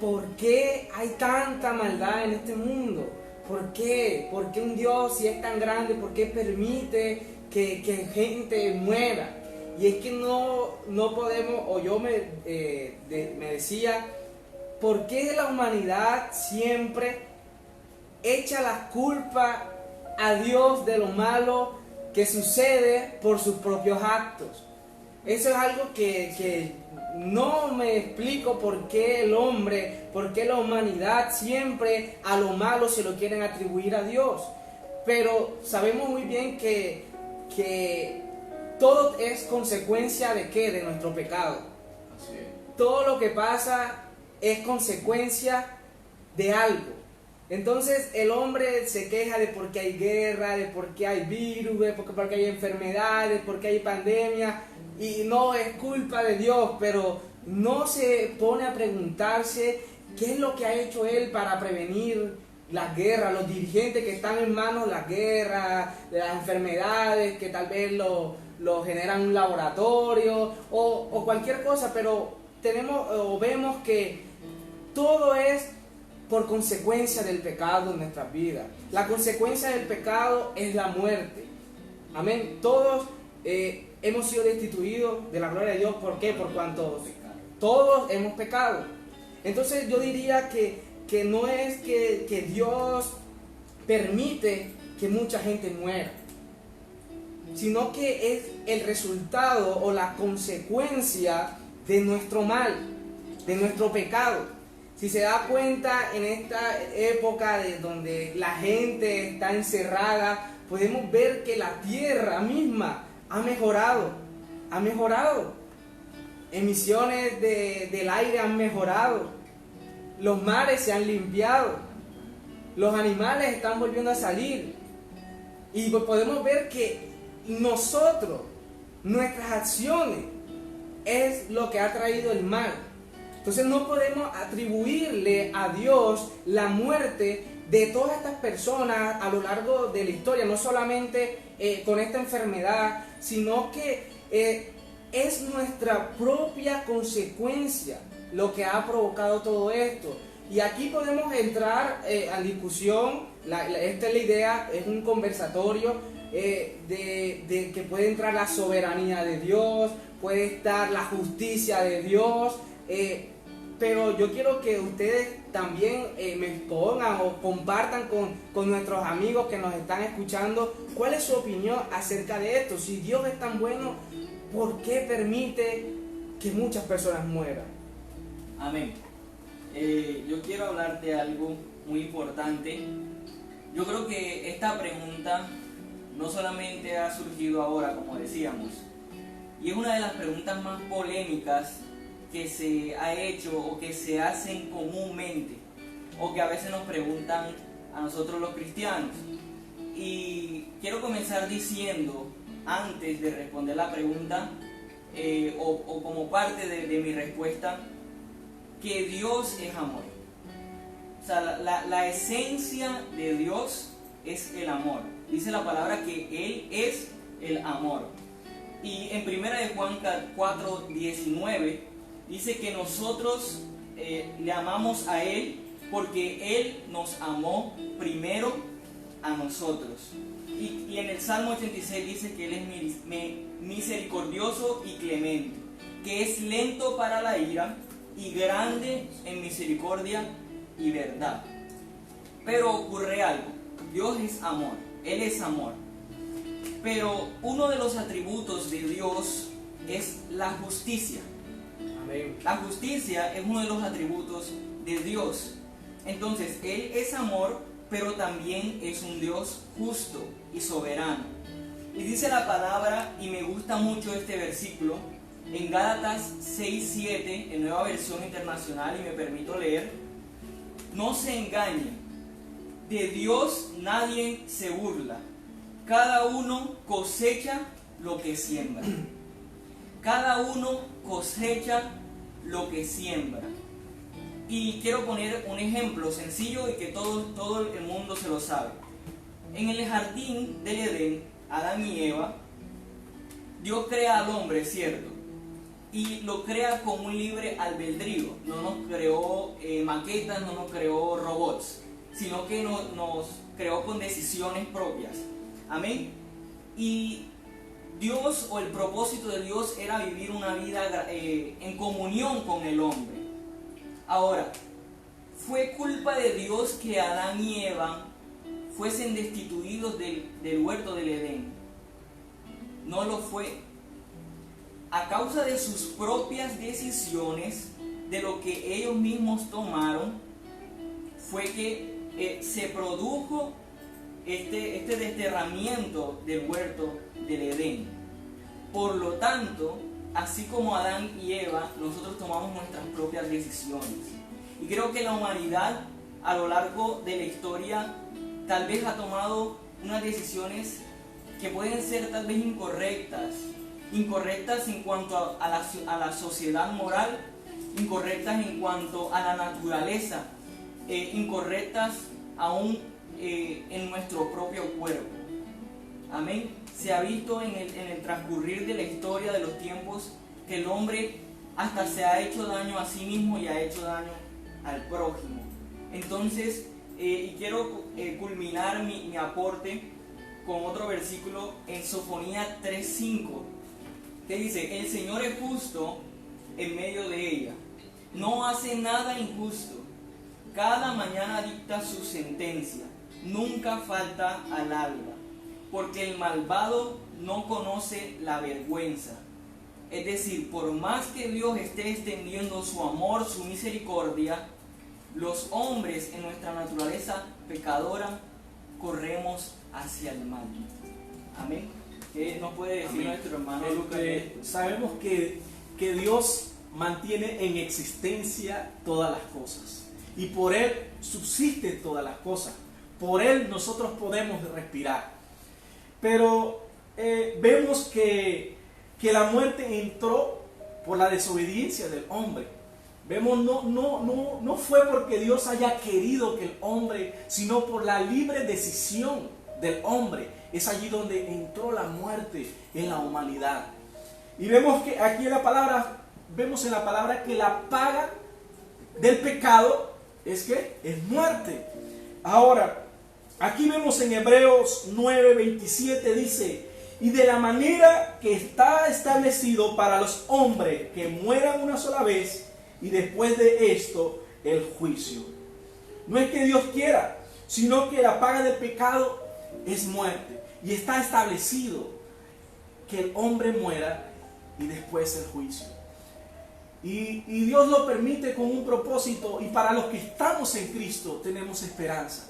¿por qué hay tanta maldad en este mundo? ¿Por qué? ¿Por qué un Dios, si es tan grande, por qué permite que gente muera? Y es que no podemos, o yo me decía, ¿por qué la humanidad siempre echa la culpa a Dios de lo malo que sucede por sus propios actos? Eso es algo que no me explico, por qué el hombre, por qué la humanidad siempre a lo malo se lo quieren atribuir a Dios. Pero sabemos muy bien que todo es consecuencia de ¿qué? De nuestro pecado. Todo lo que pasa es consecuencia de algo. Entonces el hombre se queja de por qué hay guerra, de por qué hay virus, de por qué hay enfermedades, de por qué hay pandemia, y no es culpa de Dios, pero no se pone a preguntarse qué es lo que ha hecho Él para prevenir las guerras, los dirigentes que están en manos de las guerras, de las enfermedades que tal vez lo generan un laboratorio o cualquier cosa, pero vemos que todo es por consecuencia del pecado en nuestras vidas. La consecuencia del pecado es la muerte. Amén. Todos hemos sido destituidos de la gloria de Dios. ¿Por qué? Por cuanto todos hemos pecado. Entonces yo diría que no es que Dios permite que mucha gente muera, sino que es el resultado o la consecuencia de nuestro mal, de nuestro pecado. Si se da cuenta, en esta época donde la gente está encerrada, podemos ver que la tierra misma ha mejorado. Emisiones del aire han mejorado. Los mares se han limpiado. Los animales están volviendo a salir. Y pues podemos ver que nosotros, nuestras acciones, es lo que ha traído el mal. Entonces no podemos atribuirle a Dios la muerte de todas estas personas a lo largo de la historia, no solamente con esta enfermedad, sino que es nuestra propia consecuencia lo que ha provocado todo esto. Y aquí podemos entrar a discusión, esta es la idea, es un conversatorio de que puede entrar la soberanía de Dios, puede estar la justicia de Dios, pero yo quiero que ustedes también me expongan o compartan con nuestros amigos que nos están escuchando cuál es su opinión acerca de esto. Si Dios es tan bueno, ¿por qué permite que muchas personas mueran? Amén. Yo quiero hablar de algo muy importante. Yo creo que esta pregunta no solamente ha surgido ahora, como decíamos, y es una de las preguntas más polémicas que se ha hecho o que se hacen comúnmente, o que a veces nos preguntan a nosotros los cristianos. Y quiero comenzar diciendo, antes de responder la pregunta, o como parte de mi respuesta, que Dios es amor. O sea, la esencia de Dios es el amor. Dice la palabra que Él es el amor. Y en 1 Juan 4:19 dice que nosotros le amamos a Él porque Él nos amó primero a nosotros. Y en el Salmo 86 dice que Él es misericordioso y clemente, que es lento para la ira y grande en misericordia y verdad. Pero ocurre algo. Dios es amor, Él es amor. Pero uno de los atributos de Dios es la justicia. Amén. La justicia es uno de los atributos de Dios. Entonces, Él es amor, pero también es un Dios justo y soberano. Y dice la palabra, y me gusta mucho este versículo, en Gálatas 6:7, en Nueva Versión Internacional, y me permito leer: no se engañen, de Dios nadie se burla, cada uno cosecha lo que siembra. Cada uno cosecha lo que siembra. Y quiero poner un ejemplo sencillo y que todo el mundo se lo sabe. En el jardín del Edén, Adán y Eva, Dios crea al hombre, ¿cierto? Y lo crea con un libre albedrío. No nos creó maquetas, no nos creó robots, sino que nos creó con decisiones propias. Amén. Y Dios, o el propósito de Dios, era vivir una vida en comunión con el hombre. Ahora, ¿fue culpa de Dios que Adán y Eva fuesen destituidos del huerto del Edén? No lo fue. A causa de sus propias decisiones, de lo que ellos mismos tomaron, fue que se produjo este desterramiento del huerto del Edén. Por lo tanto, así como Adán y Eva, nosotros tomamos nuestras propias decisiones. Y creo que la humanidad a lo largo de la historia tal vez ha tomado unas decisiones que pueden ser tal vez incorrectas en cuanto a la sociedad moral, incorrectas en cuanto a la naturaleza, incorrectas aún en nuestro propio cuerpo. Amén. Se ha visto en el transcurrir de la historia de los tiempos que el hombre hasta se ha hecho daño a sí mismo y ha hecho daño al prójimo. Entonces, y quiero culminar mi aporte con otro versículo en Sofonía 3:5, que dice: el Señor es justo en medio de ella, no hace nada injusto, cada mañana dicta su sentencia, nunca falta al alba, porque el malvado no conoce la vergüenza. Es decir, por más que Dios esté extendiendo su amor, su misericordia, los hombres en nuestra naturaleza pecadora corremos hacia el mal. Amén. ¿Qué nos puede decir Amén. nuestro hermano Lucas? Sabemos que Dios mantiene en existencia todas las cosas y por Él subsisten todas las cosas. Por Él nosotros podemos respirar. Pero vemos que la muerte entró por la desobediencia del hombre. Vemos, no fue porque Dios haya querido que el hombre, sino por la libre decisión del hombre. Es allí donde entró la muerte en la humanidad. Y vemos que aquí en la palabra que la paga del pecado es muerte. Ahora, aquí vemos en Hebreos 9:27 dice: y de la manera que está establecido para los hombres que mueran una sola vez, y después de esto el juicio. No es que Dios quiera, sino que la paga del pecado es muerte. Y está establecido que el hombre muera y después el juicio. Y Dios lo permite con un propósito, y para los que estamos en Cristo tenemos esperanza.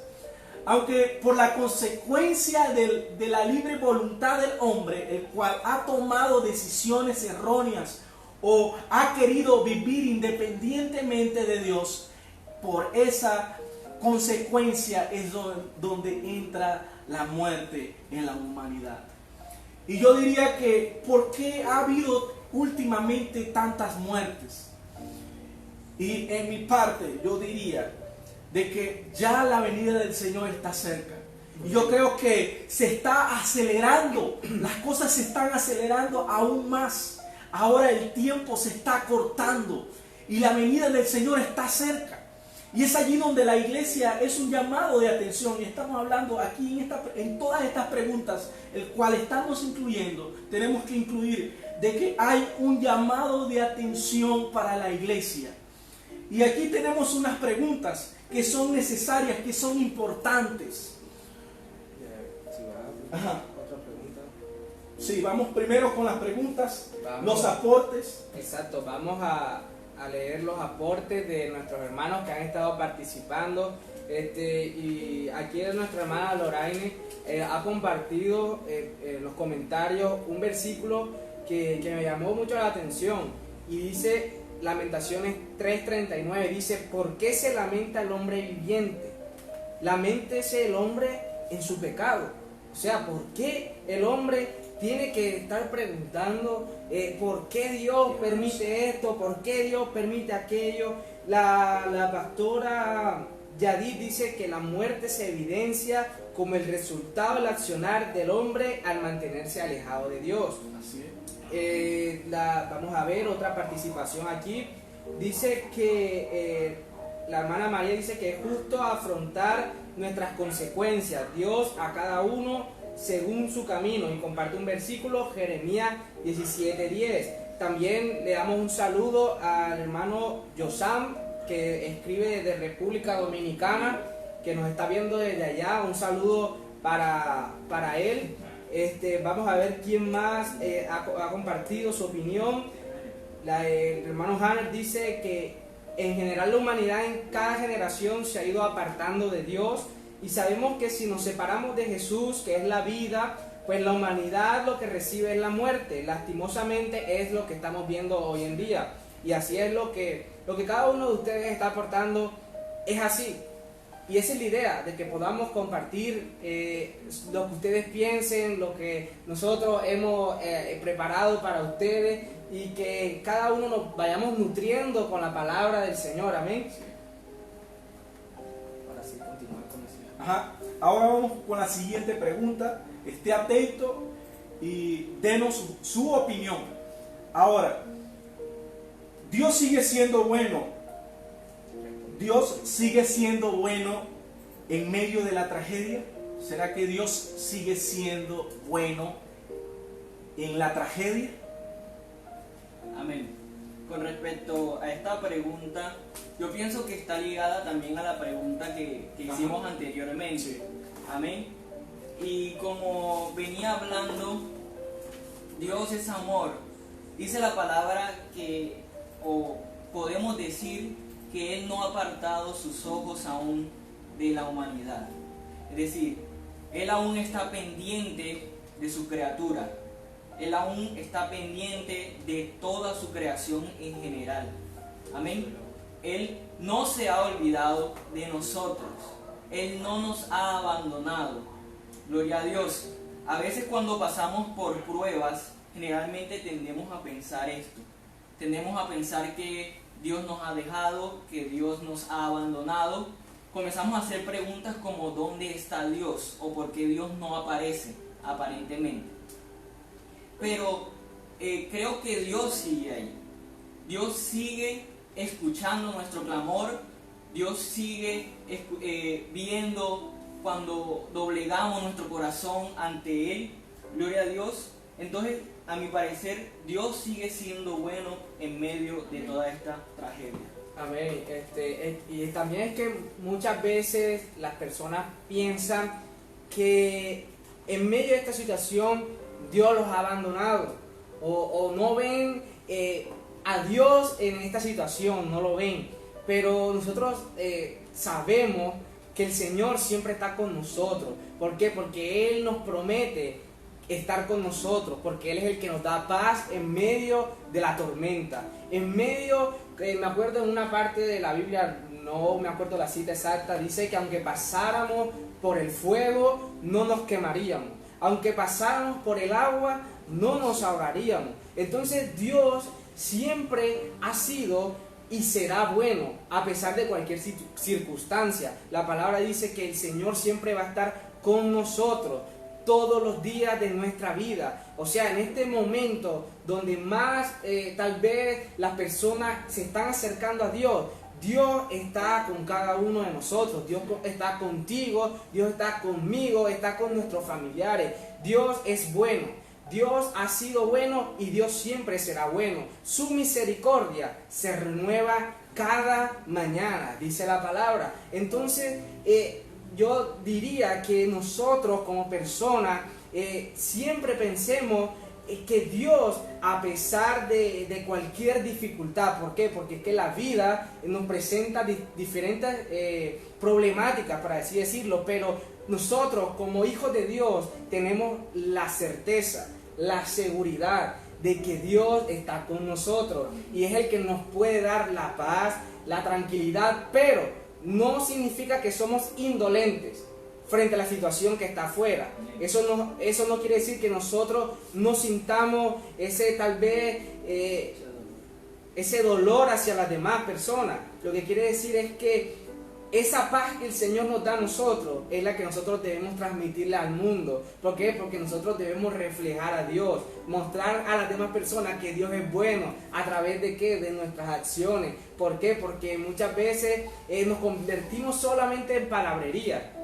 Aunque por la consecuencia de la libre voluntad del hombre, el cual ha tomado decisiones erróneas o ha querido vivir independientemente de Dios, por esa consecuencia es donde entra la muerte en la humanidad. Y yo diría que ¿por qué ha habido últimamente tantas muertes? Y en mi parte yo diría de que ya la venida del Señor está cerca. Y yo creo que se está acelerando, las cosas se están acelerando aún más. Ahora el tiempo se está cortando y la venida del Señor está cerca. Y es allí donde la iglesia es un llamado de atención. Y estamos hablando aquí en todas estas preguntas, el cual estamos incluyendo, tenemos que incluir de que hay un llamado de atención para la iglesia. Y aquí tenemos unas preguntas que son necesarias, que son importantes. Ajá. Sí, vamos primero con las preguntas, los aportes. Exacto, vamos a leer los aportes de nuestros hermanos que han estado participando. Y aquí nuestra hermana Loraine ha compartido en los comentarios un versículo que me llamó mucho la atención. Y dice, Lamentaciones 3:39, dice: ¿por qué se lamenta el hombre viviente? Laméntese el hombre en su pecado. O sea, ¿por qué el hombre tiene que estar preguntando por qué Dios permite esto, por qué Dios permite aquello? La pastora Yadid dice que la muerte se evidencia como el resultado del accionar del hombre al mantenerse alejado de Dios. Así es. Vamos a ver otra participación aquí. Dice que la hermana María dice que es justo afrontar nuestras consecuencias, Dios a cada uno según su camino, y comparte un versículo, Jeremías 17:10. También le damos un saludo al hermano Yosam, que escribe desde República Dominicana, que nos está viendo desde allá. Un saludo para él. Vamos a ver quién más ha compartido su opinión. El hermano Hanner dice que en general la humanidad en cada generación se ha ido apartando de Dios, y sabemos que si nos separamos de Jesús, que es la vida, pues la humanidad lo que recibe es la muerte. Lastimosamente es lo que estamos viendo hoy en día, y así es lo que cada uno de ustedes está aportando, es así. Y esa es la idea, de que podamos compartir lo que ustedes piensen, lo que nosotros hemos preparado para ustedes, y que cada uno nos vayamos nutriendo con la palabra del Señor. Amén. Ahora sí, continuar con eso. Ajá. Ahora vamos con la siguiente pregunta. Esté atento y denos su opinión. Ahora, Dios sigue siendo bueno. Dios sigue siendo bueno en medio de la tragedia. ¿Será que Dios sigue siendo bueno en la tragedia? Amén. Con respecto a esta pregunta, yo pienso que está ligada también a la pregunta que hicimos anteriormente. Sí. Amén. Y como venía hablando, Dios es amor. Dice la palabra que, o podemos decir, que Él no ha apartado sus ojos aún de la humanidad. Es decir, Él aún está pendiente de su criatura. Él aún está pendiente de toda su creación en general. Amén. Él no se ha olvidado de nosotros. Él no nos ha abandonado. Gloria a Dios. A veces cuando pasamos por pruebas, generalmente tendemos a pensar esto. Tendemos a pensar que Dios nos ha dejado, que Dios nos ha abandonado. Comenzamos a hacer preguntas como ¿dónde está Dios? O ¿por qué Dios no aparece aparentemente? Pero creo que Dios sigue ahí. Dios sigue escuchando nuestro clamor. Dios sigue viendo cuando doblegamos nuestro corazón ante Él. Gloria a Dios. Entonces, a mi parecer, Dios sigue siendo bueno en medio de toda esta tragedia. Amén. Y también es que muchas veces las personas piensan que en medio de esta situación Dios los ha abandonado, o no ven a Dios en esta situación, no lo ven. Pero nosotros sabemos que el Señor siempre está con nosotros. ¿Por qué? Porque Él nos promete estar con nosotros, porque Él es el que nos da paz en medio de la tormenta. En medio, me acuerdo en una parte de la Biblia, no me acuerdo la cita exacta, dice que aunque pasáramos por el fuego, no nos quemaríamos. Aunque pasáramos por el agua, no nos ahogaríamos. Entonces Dios siempre ha sido y será bueno a pesar de cualquier circunstancia. La palabra dice que el Señor siempre va a estar con nosotros todos los días de nuestra vida. O sea, en este momento donde más tal vez las personas se están acercando a Dios, Dios está con cada uno de nosotros. Dios está contigo, Dios está conmigo, está con nuestros familiares. Dios es bueno, Dios ha sido bueno y Dios siempre será bueno. Su misericordia se renueva cada mañana, dice la palabra. Entonces, yo diría que nosotros como personas siempre pensemos que Dios, a pesar de cualquier dificultad, ¿por qué? Porque es que la vida nos presenta diferentes problemáticas, para así decirlo, pero nosotros como hijos de Dios tenemos la certeza, la seguridad de que Dios está con nosotros y es el que nos puede dar la paz, la tranquilidad, pero no significa que somos indolentes frente a la situación que está afuera. Eso no quiere decir que nosotros no sintamos ese tal vez ese dolor hacia las demás personas. Lo que quiere decir es que esa paz que el Señor nos da a nosotros es la que nosotros debemos transmitirle al mundo. ¿Por qué? Porque nosotros debemos reflejar a Dios, mostrar a las demás personas que Dios es bueno. ¿A través de qué? De nuestras acciones. ¿Por qué? Porque muchas veces nos convertimos solamente en palabrería.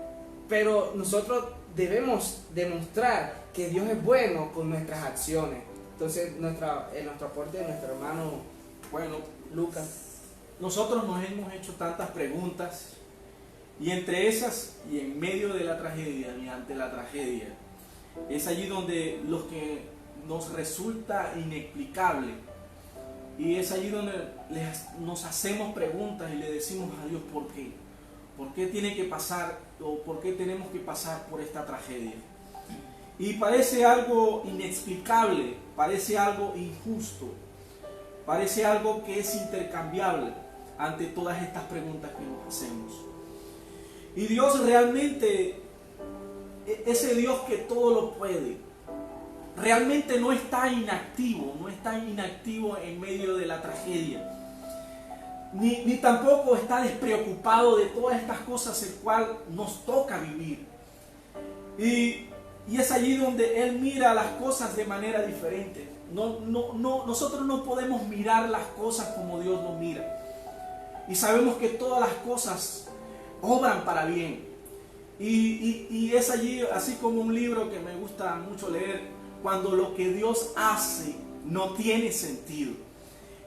Pero nosotros debemos demostrar que Dios es bueno con nuestras acciones. Entonces, nuestro aporte de nuestro hermano, Bueno, Lucas. nosotros nos hemos hecho tantas preguntas y entre esas y en medio de la tragedia y ante la tragedia es allí donde lo que nos resulta inexplicable y es allí donde nos hacemos preguntas y le decimos a Dios ¿por qué? ¿Por qué tiene que pasar o por qué tenemos que pasar por esta tragedia? Y parece algo inexplicable, parece algo injusto, parece algo que es intercambiable ante todas estas preguntas que nos hacemos. Y Dios realmente, ese Dios que todo lo puede, realmente no está inactivo en medio de la tragedia. Ni tampoco está despreocupado de todas estas cosas el cual nos toca vivir. Y es allí donde Él mira las cosas de manera diferente. Nosotros no podemos mirar las cosas como Dios lo mira. Y sabemos que todas las cosas obran para bien. Y es allí, así como un libro que me gusta mucho leer, cuando lo que Dios hace no tiene sentido.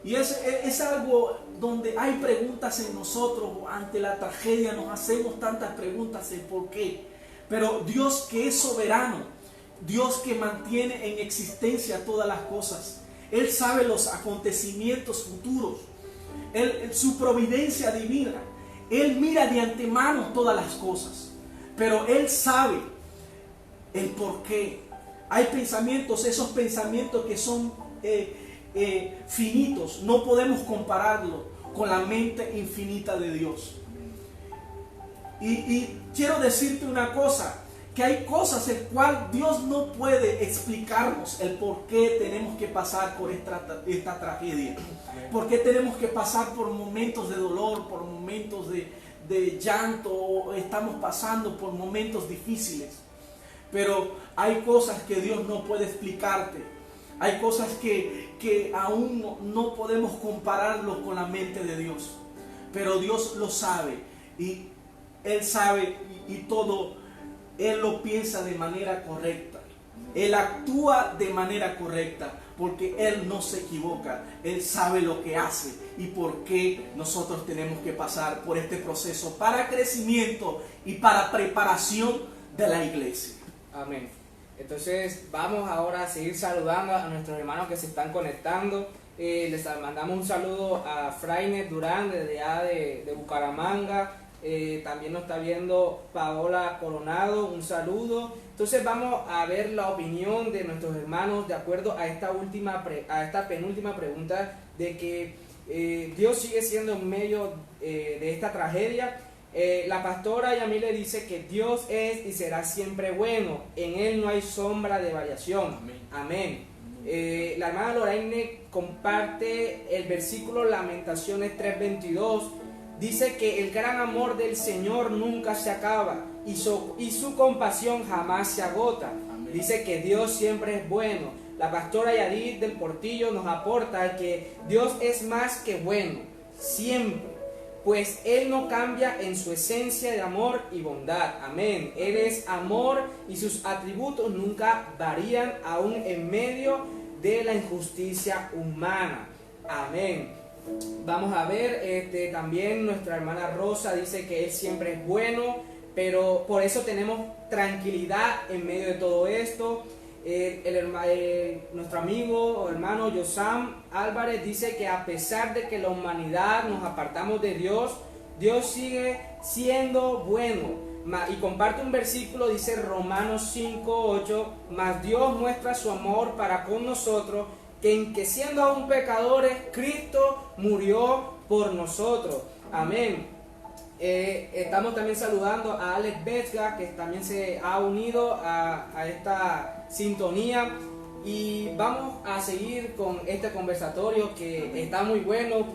Y es algo donde hay preguntas en nosotros. Ante la tragedia nos hacemos tantas preguntas de por qué. Pero Dios, que es soberano, Dios que mantiene en existencia todas las cosas, Él sabe los acontecimientos futuros, su providencia divina, Él mira de antemano todas las cosas, pero Él sabe el por qué. Hay pensamientos, esos pensamientos que son finitos, no podemos compararlo con la mente infinita de Dios. Y quiero decirte una cosa, que hay cosas el cual Dios no puede explicarnos el por qué tenemos que pasar por esta tragedia, por qué tenemos que pasar por momentos de dolor, por momentos de llanto, o estamos pasando por momentos difíciles. Pero hay cosas que Dios no puede explicarte, hay cosas que aún no podemos compararlo con la mente de Dios, pero Dios lo sabe, y Él sabe, y todo Él lo piensa de manera correcta. Él actúa de manera correcta porque Él no se equivoca. Él sabe lo que hace y por qué nosotros tenemos que pasar por este proceso para crecimiento y para preparación de la iglesia. Amén. Entonces vamos ahora a seguir saludando a nuestros hermanos que se están conectando. Les mandamos un saludo a Frainet Durán desde allá de Bucaramanga. También nos está viendo Paola Coronado, un saludo. Entonces vamos a ver la opinión de nuestros hermanos de acuerdo a esta penúltima pregunta de que Dios sigue siendo en medio de esta tragedia. La pastora Yamile dice que Dios es y será siempre bueno, en Él no hay sombra de variación. Amén. La hermana Lorraine comparte el versículo Lamentaciones 3:22. Dice que el gran amor del Señor nunca se acaba y su compasión jamás se agota. Amén. Dice que Dios siempre es bueno. La pastora Yadid del Portillo nos aporta que Dios es más que bueno, siempre, pues Él no cambia en su esencia de amor y bondad. Amén. Él es amor y sus atributos nunca varían aún en medio de la injusticia humana. Amén. Vamos a ver, también nuestra hermana Rosa dice que Él siempre es bueno, pero por eso tenemos tranquilidad en medio de todo esto. Nuestro amigo o hermano Yosam Álvarez dice que a pesar de que la humanidad nos apartamos de Dios, Dios sigue siendo bueno. Y comparte un versículo, dice Romanos 5:8, mas Dios muestra su amor para con nosotros, que siendo aún pecadores, Cristo murió por nosotros. Amén. Estamos también saludando a Alex Bezga, que también se ha unido a esta sintonía. Y vamos a seguir con este conversatorio que está muy bueno,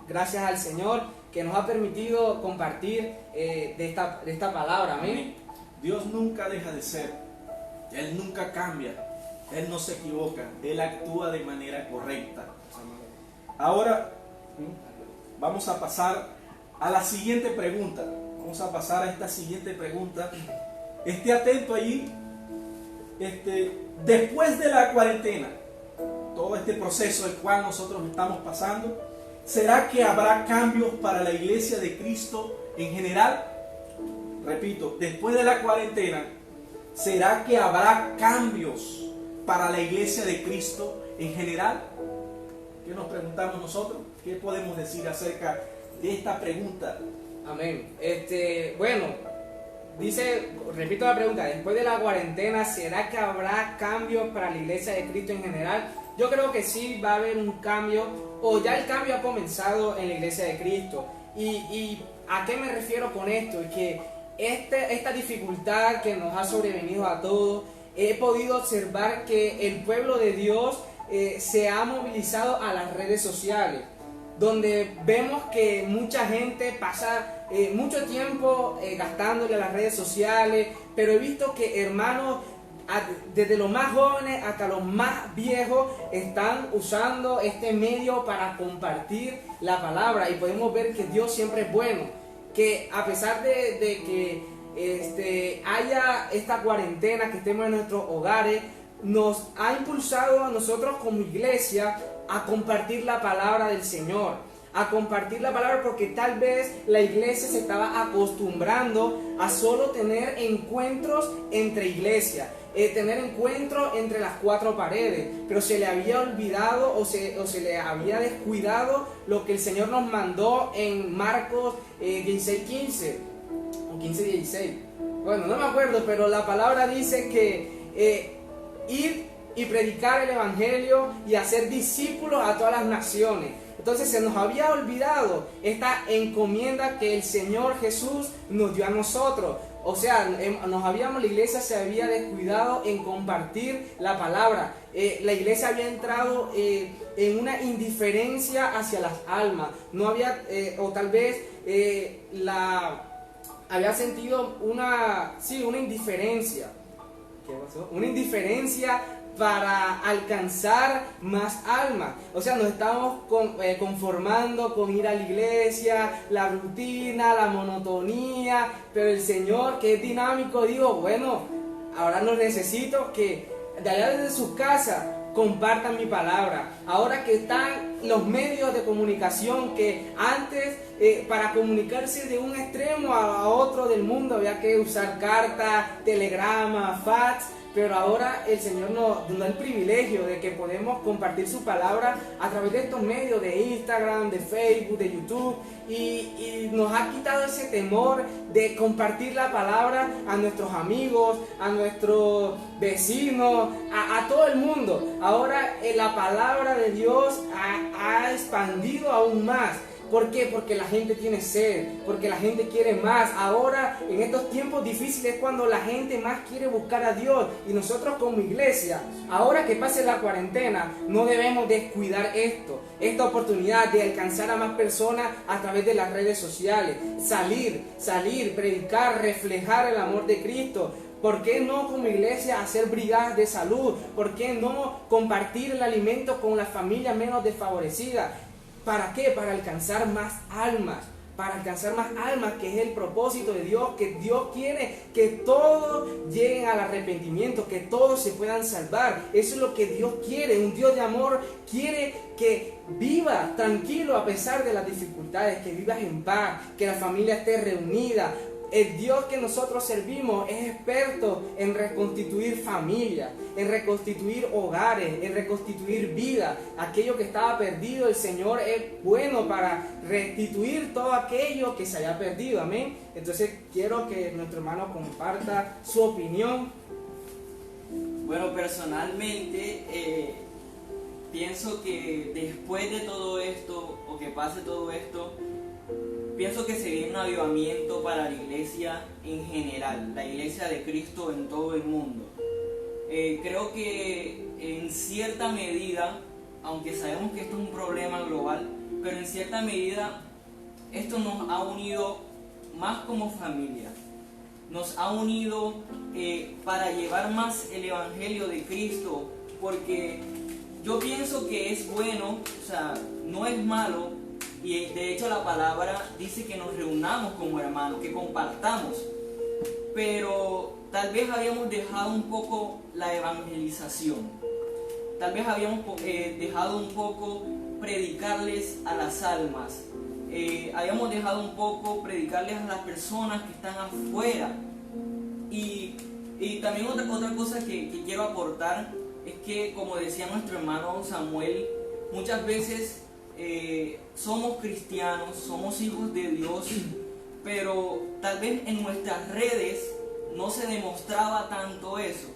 gracias al Señor que nos ha permitido compartir de esta palabra. Amén. Dios nunca deja de ser, Él nunca cambia, Él no se equivoca, Él actúa de manera correcta. Ahora vamos a pasar a la siguiente pregunta. Vamos a pasar a esta siguiente pregunta. Esté atento allí. Después de la cuarentena, todo este proceso el cual nosotros estamos pasando, ¿será que habrá cambios para la iglesia de Cristo en general? Repito, después de la cuarentena, ¿será que habrá cambios para la iglesia de Cristo en general? ¿Qué nos preguntamos nosotros? ¿Qué podemos decir acerca de esta pregunta? Amén. Bueno, repito la pregunta, después de la cuarentena, ¿será que habrá cambios para la iglesia de Cristo en general? Yo creo que sí va a haber un cambio, o ya el cambio ha comenzado en la iglesia de Cristo. ¿Y a qué me refiero con esto? Es que esta dificultad que nos ha sobrevenido a todos, he podido observar que el pueblo de Dios se ha movilizado a las redes sociales, donde vemos que mucha gente pasa mucho tiempo gastándole a las redes sociales, pero he visto que hermanos, desde los más jóvenes hasta los más viejos, están usando este medio para compartir la palabra, y podemos ver que Dios siempre es bueno, que a pesar de que haya esta cuarentena, que estemos en nuestros hogares, nos ha impulsado a nosotros como iglesia a compartir la palabra del Señor, a compartir la palabra, porque tal vez la iglesia se estaba acostumbrando a solo tener encuentros entre iglesias, tener encuentros entre las cuatro paredes, pero se le había olvidado o se le había descuidado lo que el Señor nos mandó en Marcos 16:15 o 15:16. Bueno, no me acuerdo, pero la palabra dice que ir y predicar el evangelio y hacer discípulos a todas las naciones. Entonces se nos había olvidado esta encomienda que el Señor Jesús nos dio a nosotros. O sea, la iglesia se había descuidado en compartir la palabra. La iglesia había entrado en una indiferencia hacia las almas. No había, o tal vez había sentido una indiferencia. ¿Qué pasó? Una indiferencia para alcanzar más almas. O sea, nos estamos conformando con ir a la iglesia, la rutina, la monotonía, pero el Señor, que es dinámico, digo, bueno, ahora no necesito que de allá desde sus casas compartan mi palabra. Ahora que están los medios de comunicación, que antes para comunicarse de un extremo a otro del mundo había que usar cartas, telegramas, fax, pero ahora el Señor nos da el privilegio de que podemos compartir su palabra a través de estos medios de Instagram, de Facebook, de YouTube, y nos ha quitado ese temor de compartir la palabra a nuestros amigos, a nuestros vecinos, a todo el mundo. Ahora la palabra de Dios ha expandido aún más. ¿Por qué? Porque la gente tiene sed, porque la gente quiere más. Ahora, en estos tiempos difíciles, es cuando la gente más quiere buscar a Dios. Y nosotros como iglesia, ahora que pase la cuarentena, no debemos descuidar esta oportunidad de alcanzar a más personas a través de las redes sociales. Salir, predicar, reflejar el amor de Cristo. ¿Por qué no como iglesia hacer brigadas de salud? ¿Por qué no compartir el alimento con las familias menos desfavorecidas? ¿Para qué? Para alcanzar más almas, que es el propósito de Dios, que Dios quiere que todos lleguen al arrepentimiento, que todos se puedan salvar. Eso es lo que Dios quiere. Un Dios de amor quiere que vivas tranquilo a pesar de las dificultades, que vivas en paz, que la familia esté reunida. El Dios que nosotros servimos es experto en reconstituir familias, en reconstituir hogares, en reconstituir vida. Aquello que estaba perdido, el Señor es bueno para restituir todo aquello que se haya perdido. Amén. Entonces quiero que nuestro hermano comparta su opinión. Bueno, personalmente pienso que después de todo esto, o que pase todo esto, pienso que se viene un avivamiento para la iglesia en general, la iglesia de Cristo en todo el mundo. Creo que en cierta medida, aunque sabemos que esto es un problema global, pero en cierta medida esto nos ha unido más como familia. Nos ha unido para llevar más el evangelio de Cristo, porque yo pienso que es bueno, o sea, no es malo. Y de hecho la palabra dice que nos reunamos como hermanos, que compartamos. Pero tal vez habíamos dejado un poco la evangelización. Tal vez habíamos dejado un poco predicarles a las almas. Habíamos dejado un poco predicarles a las personas que están afuera. Y también otra cosa que quiero aportar es que, como decía nuestro hermano Samuel, muchas veces somos cristianos, somos hijos de Dios, pero tal vez en nuestras redes no se demostraba tanto eso.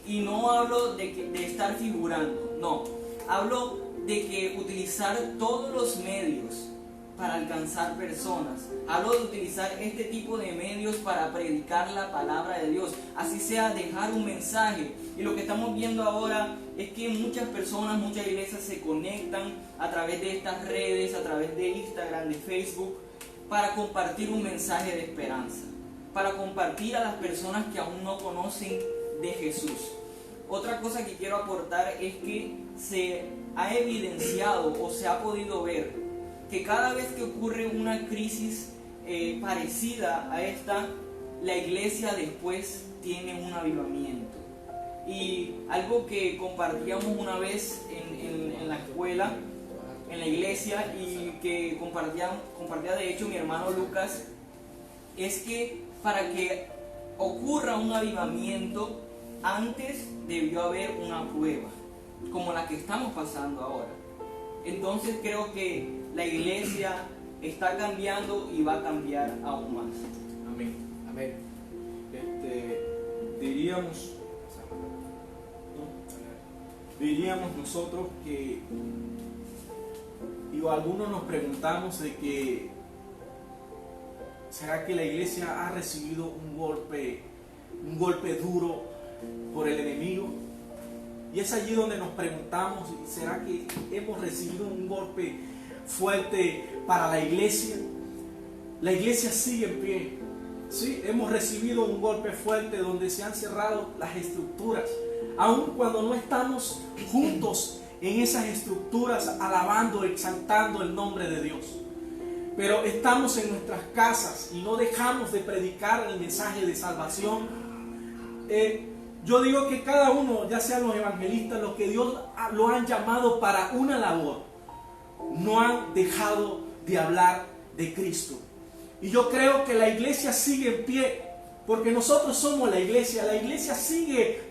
Y no hablo de estar figurando, no, hablo de que utilizar todos los medios para alcanzar personas. Hablo de utilizar este tipo de medios para predicar la palabra de Dios, así sea dejar un mensaje. Y lo que estamos viendo ahora es que muchas personas, muchas iglesias se conectan a través de estas redes, a través de Instagram, de Facebook, para compartir un mensaje de esperanza, para compartir a las personas que aún no conocen de Jesús. Otra cosa que quiero aportar es que se ha evidenciado o se ha podido ver que cada vez que ocurre una crisis parecida a esta, la iglesia después tiene un avivamiento. Y algo que compartíamos una vez en la escuela, en la iglesia, y que compartía de hecho mi hermano Lucas, es que para que ocurra un avivamiento, antes debió haber una prueba, como la que estamos pasando ahora. Entonces creo que la iglesia está cambiando y va a cambiar aún más. Amén. Amén. Diríamos nosotros que, algunos nos preguntamos de que ¿será que la iglesia ha recibido un golpe duro por el enemigo? Y es allí donde nos preguntamos, ¿será que hemos recibido un golpe fuerte para la iglesia? La iglesia sigue en pie. Sí, hemos recibido un golpe fuerte donde se han cerrado las estructuras. Aun cuando no estamos juntos en esas estructuras alabando, exaltando el nombre de Dios. Pero estamos en nuestras casas y no dejamos de predicar el mensaje de salvación. Yo digo que cada uno, ya sean los evangelistas, los que Dios lo han llamado para una labor, no han dejado de hablar de Cristo. Y yo creo que la iglesia sigue en pie, porque nosotros somos la iglesia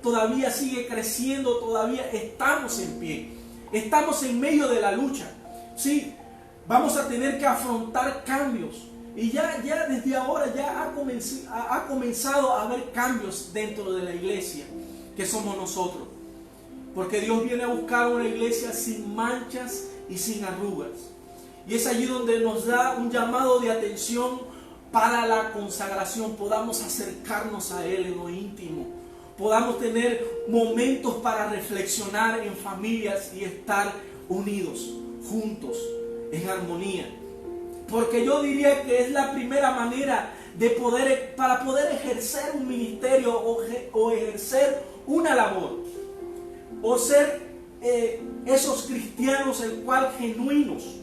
todavía sigue creciendo, todavía estamos en pie, estamos en medio de la lucha. Sí, vamos a tener que afrontar cambios. Y ya desde ahora ya ha comenzado a haber cambios dentro de la iglesia, que somos nosotros. Porque Dios viene a buscar una iglesia sin manchas y sin arrugas. Y es allí donde nos da un llamado de atención para la consagración. Podamos acercarnos a Él en lo íntimo. Podamos tener momentos para reflexionar en familias y estar unidos, juntos, en armonía. Porque yo diría que es la primera manera para poder ejercer un ministerio o ejercer una labor. O ser esos cristianos el cual genuinos.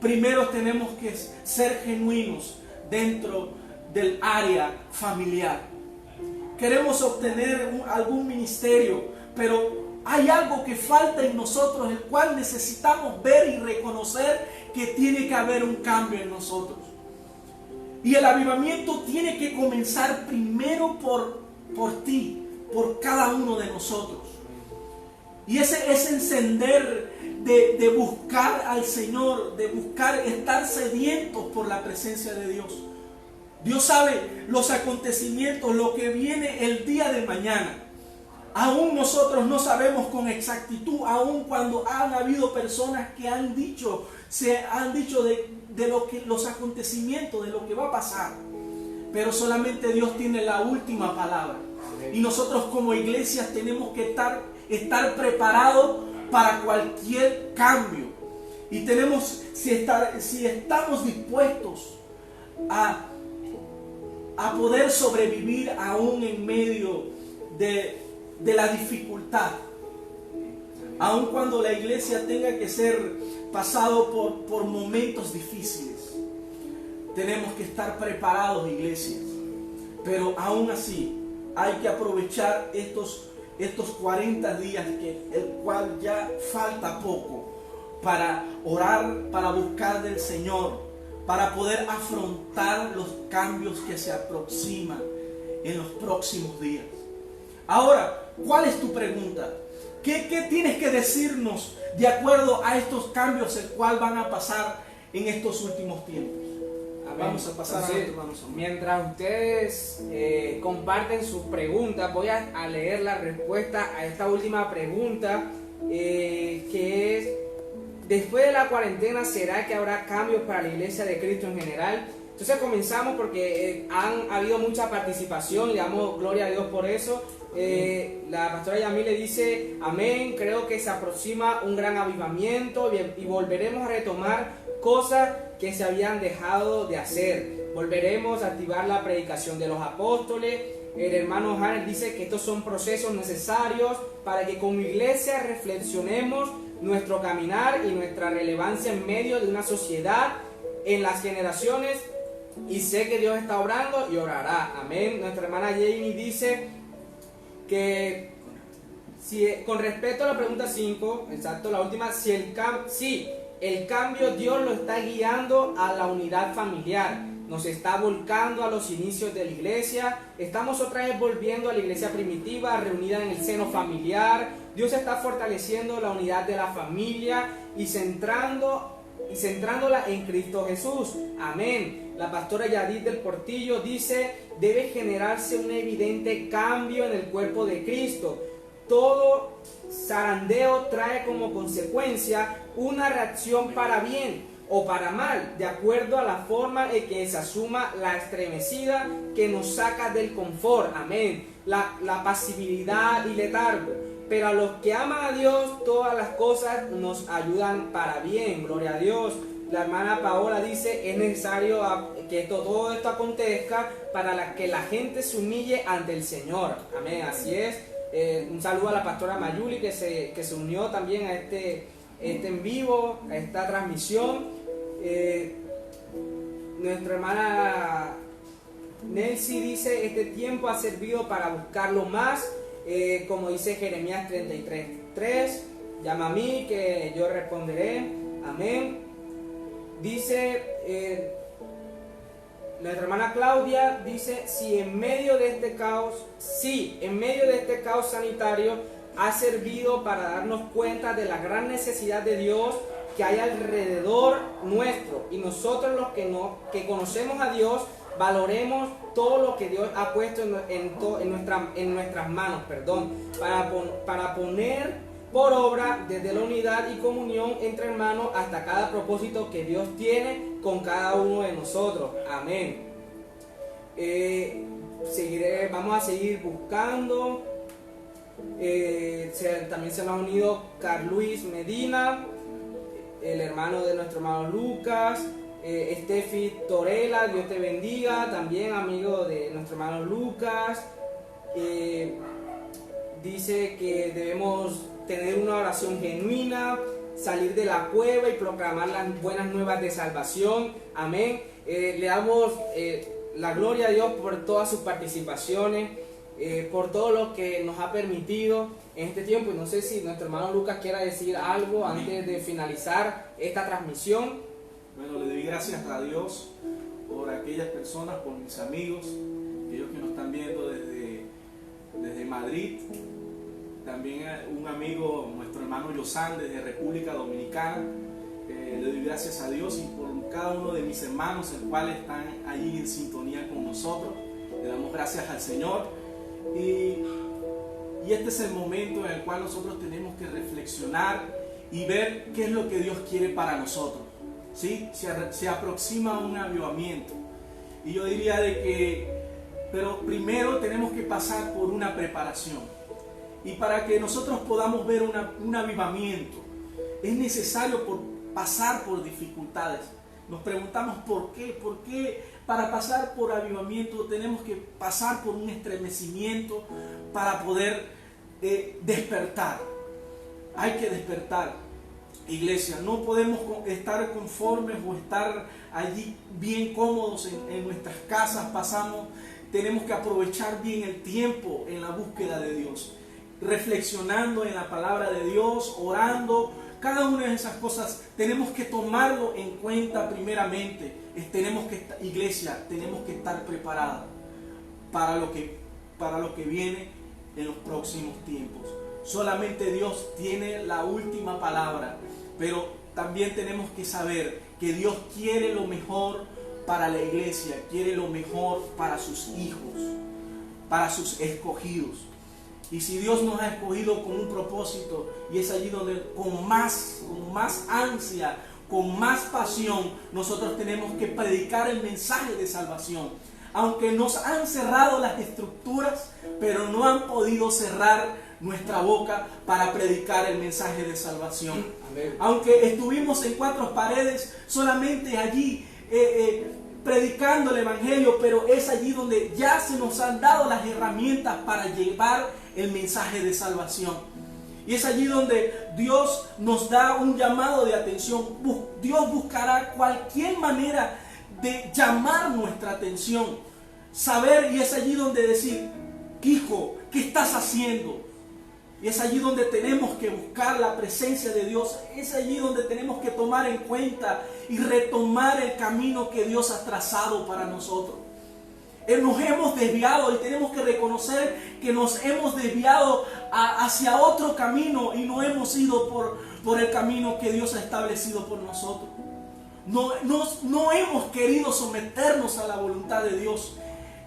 Primero tenemos que ser genuinos dentro del área familiar. Queremos obtener algún ministerio, pero hay algo que falta en nosotros, el cual necesitamos ver y reconocer que tiene que haber un cambio en nosotros. Y el avivamiento tiene que comenzar primero por ti, por cada uno de nosotros. Y ese encender de buscar al Señor, de buscar estar sedientos por la presencia de Dios. Dios sabe los acontecimientos, lo que viene el día de mañana. Aún nosotros no sabemos con exactitud, aún cuando han habido personas que se han dicho de los acontecimientos, de lo que va a pasar. Pero solamente Dios tiene la última palabra. Y nosotros como iglesias tenemos que estar preparados para cualquier cambio. Y tenemos, si estamos dispuestos a poder sobrevivir aún en medio de la dificultad, aun cuando la iglesia tenga que ser pasado por momentos difíciles, tenemos que estar preparados, iglesias. Pero aún así hay que aprovechar estos 40 días, el cual ya falta poco, para orar, para buscar del Señor, para poder afrontar los cambios que se aproximan en los próximos días. Ahora, ¿cuál es tu pregunta? ¿Qué tienes que decirnos de acuerdo a estos cambios el cual van a pasar en estos últimos tiempos? Vamos a pasar a nuestro hermano Samuel. Mientras ustedes comparten sus preguntas, voy a leer la respuesta a esta última pregunta, que es después de la cuarentena, ¿será que habrá cambios para la iglesia de Cristo en general? Entonces comenzamos porque han habido mucha participación, le damos gloria a Dios por eso. La pastora Yamil le dice, amén, creo que se aproxima un gran avivamiento y volveremos a retomar cosas que se habían dejado de hacer. Volveremos a activar la predicación de los apóstoles. El hermano Hanner dice que estos son procesos necesarios para que como iglesia reflexionemos nuestro caminar y nuestra relevancia en medio de una sociedad, en las generaciones, y sé que Dios está obrando y orará, amén. Nuestra hermana Jamie dice que con respecto a la pregunta 5, exacto, la última, si el cambio Dios lo está guiando a la unidad familiar, nos está volcando a los inicios de la iglesia, estamos otra vez volviendo a la iglesia primitiva, reunida en el seno familiar. Dios está fortaleciendo la unidad de la familia y centrándola en Cristo Jesús, amén. La pastora Yadid del Portillo dice, debe generarse un evidente cambio en el cuerpo de Cristo. Todo zarandeo trae como consecuencia una reacción para bien o para mal, de acuerdo a la forma en que se asuma la estremecida que nos saca del confort, amén, la pasividad y letargo. Pero a los que aman a Dios, todas las cosas nos ayudan para bien, gloria a Dios. La hermana Paola dice, es necesario que todo esto acontezca para que la gente se humille ante el Señor, amén, así es. Un saludo a la pastora Mayuli que se unió también a este en vivo, a esta transmisión. Nuestra hermana Nelcy dice, este tiempo ha servido para buscarlo más, como dice Jeremías 33:3, llama a mí que yo responderé, amén. Dice nuestra hermana Claudia, dice, en medio de este caos sanitario ha servido para darnos cuenta de la gran necesidad de Dios que hay alrededor nuestro, y nosotros los que conocemos a Dios valoremos todo lo que Dios ha puesto en nuestras manos, para poner por obra desde la unidad y comunión entre hermanos hasta cada propósito que Dios tiene con cada uno de nosotros, amén. Vamos a seguir buscando. También se nos ha unido Carluis Medina, el hermano de nuestro hermano Lucas, Steffi Torela, Dios te bendiga, también amigo de nuestro hermano Lucas. Dice que debemos tener una oración genuina, salir de la cueva y proclamar las buenas nuevas de salvación, amén. Le damos la gloria a Dios por todas sus participaciones, por todo lo que nos ha permitido en este tiempo. Y no sé si nuestro hermano Lucas quiera decir algo antes de finalizar esta transmisión. Bueno, le doy gracias a Dios por aquellas personas, por mis amigos, ellos que nos están viendo desde Madrid. También un amigo, nuestro hermano Yosan, desde República Dominicana. Le doy gracias a Dios y por cada uno de mis hermanos, el cual están allí en sintonía con nosotros. Le damos gracias al Señor. Y este es el momento en el cual nosotros tenemos que reflexionar y ver qué es lo que Dios quiere para nosotros, ¿sí? Se aproxima un avivamiento. Y yo diría pero primero tenemos que pasar por una preparación. Y para que nosotros podamos ver un avivamiento, es necesario pasar por dificultades. Nos preguntamos ¿por qué? ¿Por qué para pasar por avivamiento tenemos que pasar por un estremecimiento para poder despertar? Hay que despertar, iglesia. No podemos estar conformes o estar allí bien cómodos en nuestras casas. Tenemos que aprovechar bien el tiempo en la búsqueda de Dios, reflexionando en la palabra de Dios, orando. Cada una de esas cosas tenemos que tomarlo en cuenta primeramente. Iglesia, tenemos que estar preparados para lo que viene en los próximos tiempos. Solamente Dios tiene la última palabra, pero también tenemos que saber que Dios quiere lo mejor para la iglesia, quiere lo mejor para sus hijos, para sus escogidos. Y si Dios nos ha escogido con un propósito, y es allí donde con más ansia, con más pasión, nosotros tenemos que predicar el mensaje de salvación. Aunque nos han cerrado las estructuras, pero no han podido cerrar nuestra boca para predicar el mensaje de salvación. Amén. Aunque estuvimos en cuatro paredes, solamente allí predicando el evangelio, pero es allí donde ya se nos han dado las herramientas para llevar el mensaje de salvación. Y es allí donde Dios nos da un llamado de atención. Dios buscará cualquier manera de llamar nuestra atención, saber, y es allí donde decir: hijo, ¿qué estás haciendo? Y es allí donde tenemos que buscar la presencia de Dios. Es allí donde tenemos que tomar en cuenta y retomar el camino que Dios ha trazado para nosotros. Nos hemos desviado y tenemos que reconocer que nos hemos desviado hacia otro camino y no hemos ido por el camino que Dios ha establecido por nosotros. No hemos querido someternos a la voluntad de Dios.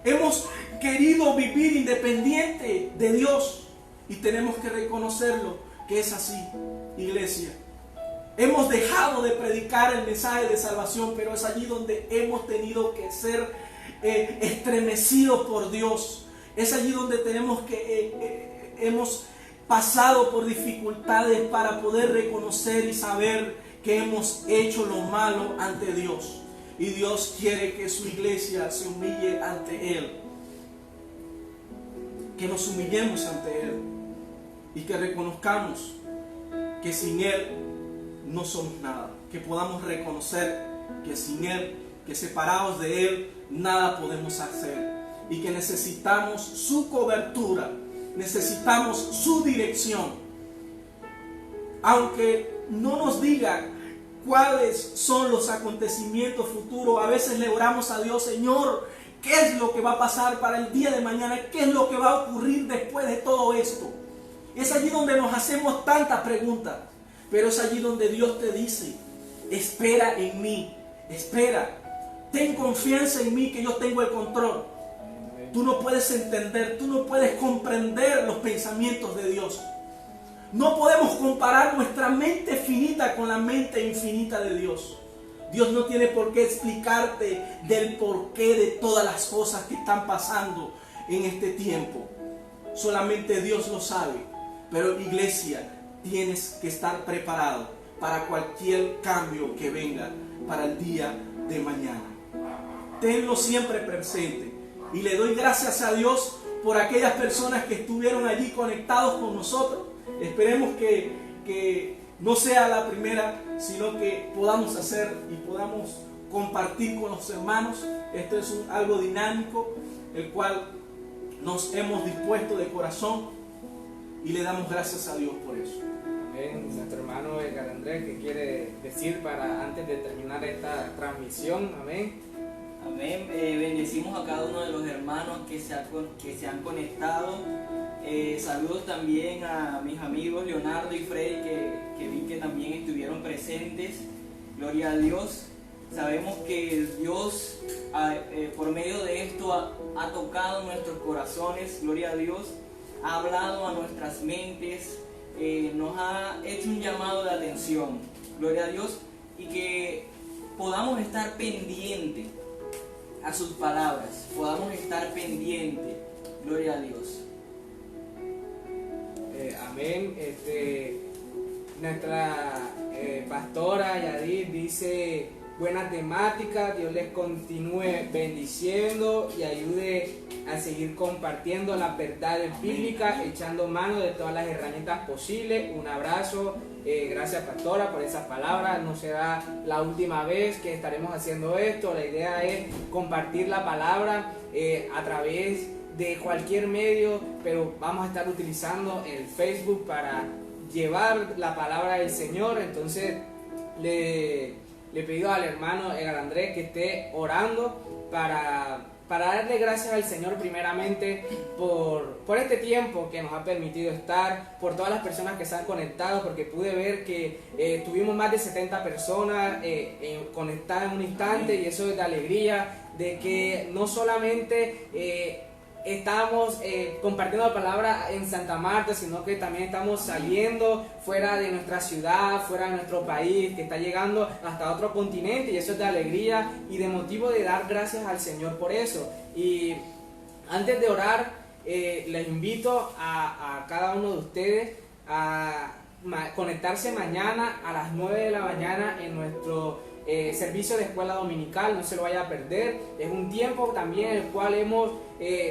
Hemos querido vivir independiente de Dios. Y tenemos que reconocerlo, que es así, iglesia. Hemos dejado de predicar el mensaje de salvación, pero es allí donde hemos tenido que ser estremecidos por Dios. Es allí donde hemos pasado por dificultades para poder reconocer y saber que hemos hecho lo malo ante Dios. Y Dios quiere que su iglesia se humille ante Él. Que nos humillemos ante Él. Y que reconozcamos que sin Él no somos nada. Que podamos reconocer que sin Él, que separados de Él, nada podemos hacer. Y que necesitamos su cobertura, necesitamos su dirección. Aunque no nos diga cuáles son los acontecimientos futuros, a veces le oramos a Dios: Señor, ¿qué es lo que va a pasar para el día de mañana? ¿Qué es lo que va a ocurrir después de todo esto? Es allí donde nos hacemos tantas preguntas, pero es allí donde Dios te dice: espera en mí, espera, ten confianza en mí, que yo tengo el control. Tú no puedes entender, tú no puedes comprender los pensamientos de Dios. No podemos comparar nuestra mente finita con la mente infinita de Dios. Dios no tiene por qué explicarte del porqué de todas las cosas que están pasando en este tiempo. Solamente Dios lo sabe. Pero iglesia, tienes que estar preparado para cualquier cambio que venga para el día de mañana. Tenlo siempre presente. Y le doy gracias a Dios por aquellas personas que estuvieron allí conectados con nosotros. Esperemos que no sea la primera, sino que podamos hacer y podamos compartir con los hermanos. Esto es algo dinámico, el cual nos hemos dispuesto de corazón. Y le damos gracias a Dios por eso. Amén. Nuestro hermano Edgar Andrés, ¿qué quiere decir antes de terminar esta transmisión? Amén. Amén. Bendecimos a cada uno de los hermanos que se han conectado. Saludos también a mis amigos Leonardo y Freddy, que vi que también estuvieron presentes. Gloria a Dios. Sabemos que Dios por medio de esto ha tocado nuestros corazones. Gloria a Dios. Ha hablado a nuestras mentes, nos ha hecho un llamado de atención, gloria a Dios, y que podamos estar pendientes a sus palabras, podamos estar pendientes, gloria a Dios. Amén. Nuestra pastora Yadid dice: buena temática, Dios les continúe bendiciendo y ayude a seguir compartiendo las verdades bíblicas, echando mano de todas las herramientas posibles. Un abrazo, gracias pastora por esas palabras. No será la última vez que estaremos haciendo esto. La idea es compartir la palabra a través de cualquier medio, pero vamos a estar utilizando el Facebook para llevar la palabra del Señor. Entonces le pido al hermano Edgar Andrés que esté orando para darle gracias al Señor primeramente por este tiempo que nos ha permitido estar, por todas las personas que se han conectado, porque pude ver que tuvimos más de 70 personas conectadas en un instante, y eso es de alegría, de que no solamente estamos compartiendo la palabra en Santa Marta, sino que también estamos saliendo fuera de nuestra ciudad, fuera de nuestro país, que está llegando hasta otro continente, y eso es de alegría y de motivo de dar gracias al Señor por eso. Y antes de orar, les invito a cada uno de ustedes a conectarse mañana a las 9 de la mañana en nuestro servicio de escuela dominical. No se lo vaya a perder. Es un tiempo también en el cual hemos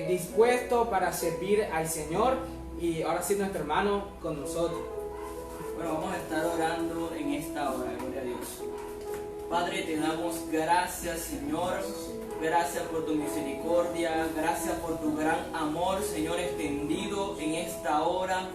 dispuesto para servir al Señor. Y ahora sí, nuestro hermano con nosotros. Bueno, vamos a estar orando en esta hora, gloria a Dios. Padre, te damos gracias, Señor. Gracias por tu misericordia, gracias por tu gran amor, Señor, extendido en esta hora.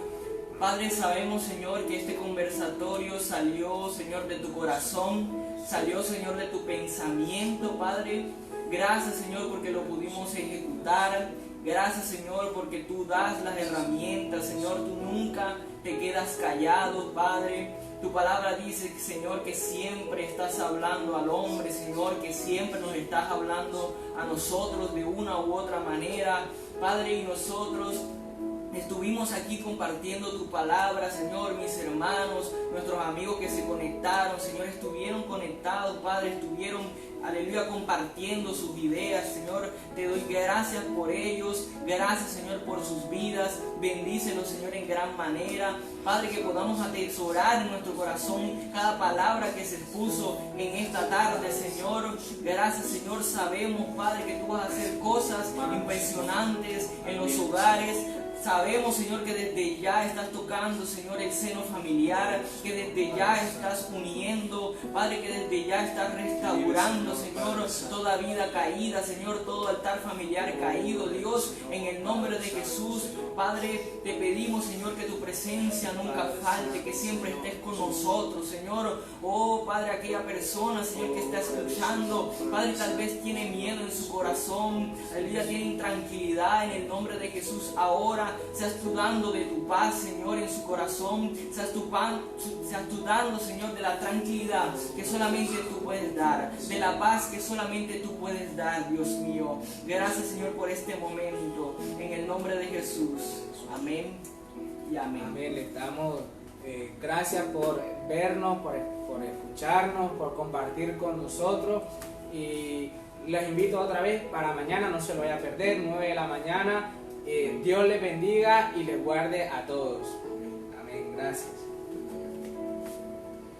Padre, sabemos, Señor, que este conversatorio salió, Señor, de tu corazón, salió, Señor, de tu pensamiento, Padre. Gracias, Señor, porque lo pudimos ejecutar. Gracias, Señor, porque tú das las herramientas, Señor, tú nunca te quedas callado, Padre. Tu palabra dice, Señor, que siempre estás hablando al hombre, Señor, que siempre nos estás hablando a nosotros de una u otra manera, Padre, y nosotros estuvimos aquí compartiendo tu palabra, Señor. Mis hermanos, nuestros amigos que se conectaron, Señor, estuvieron conectados, Padre, estuvieron, aleluya, compartiendo sus ideas, Señor. Te doy gracias por ellos, gracias, Señor, por sus vidas. Bendícelos, Señor, en gran manera, Padre, que podamos atesorar en nuestro corazón cada palabra que se expuso en esta tarde, Señor. Gracias, Señor, sabemos, Padre, que tú vas a hacer cosas impresionantes en los hogares. Sabemos, Señor, que desde ya estás tocando, Señor, el seno familiar, que desde ya estás uniendo, Padre, que desde ya estás restaurando, Señor, toda vida caída, Señor, todo altar familiar caído, Dios, en el nombre de Jesús. Padre, te pedimos, Señor, que tu presencia nunca falte, que siempre estés con nosotros, Señor. Oh, Padre, aquella persona, Señor, que está escuchando, Padre, tal vez tiene miedo en su corazón, aleluya, tiene intranquilidad, en el nombre de Jesús, ahora seas tú dando de tu paz, Señor, en su corazón, seas tú dando, Señor, de la tranquilidad que solamente tú puedes dar, de la paz que solamente tú puedes dar, Dios mío. Gracias, Señor, por este momento, en el nombre de Jesús. Amén y amén. Amén. Le damos gracias por vernos, por escucharnos, por compartir con nosotros, y les invito otra vez para mañana, no se lo vaya a perder, 9 de la mañana. Dios les bendiga y les guarde a todos. Amén. Gracias.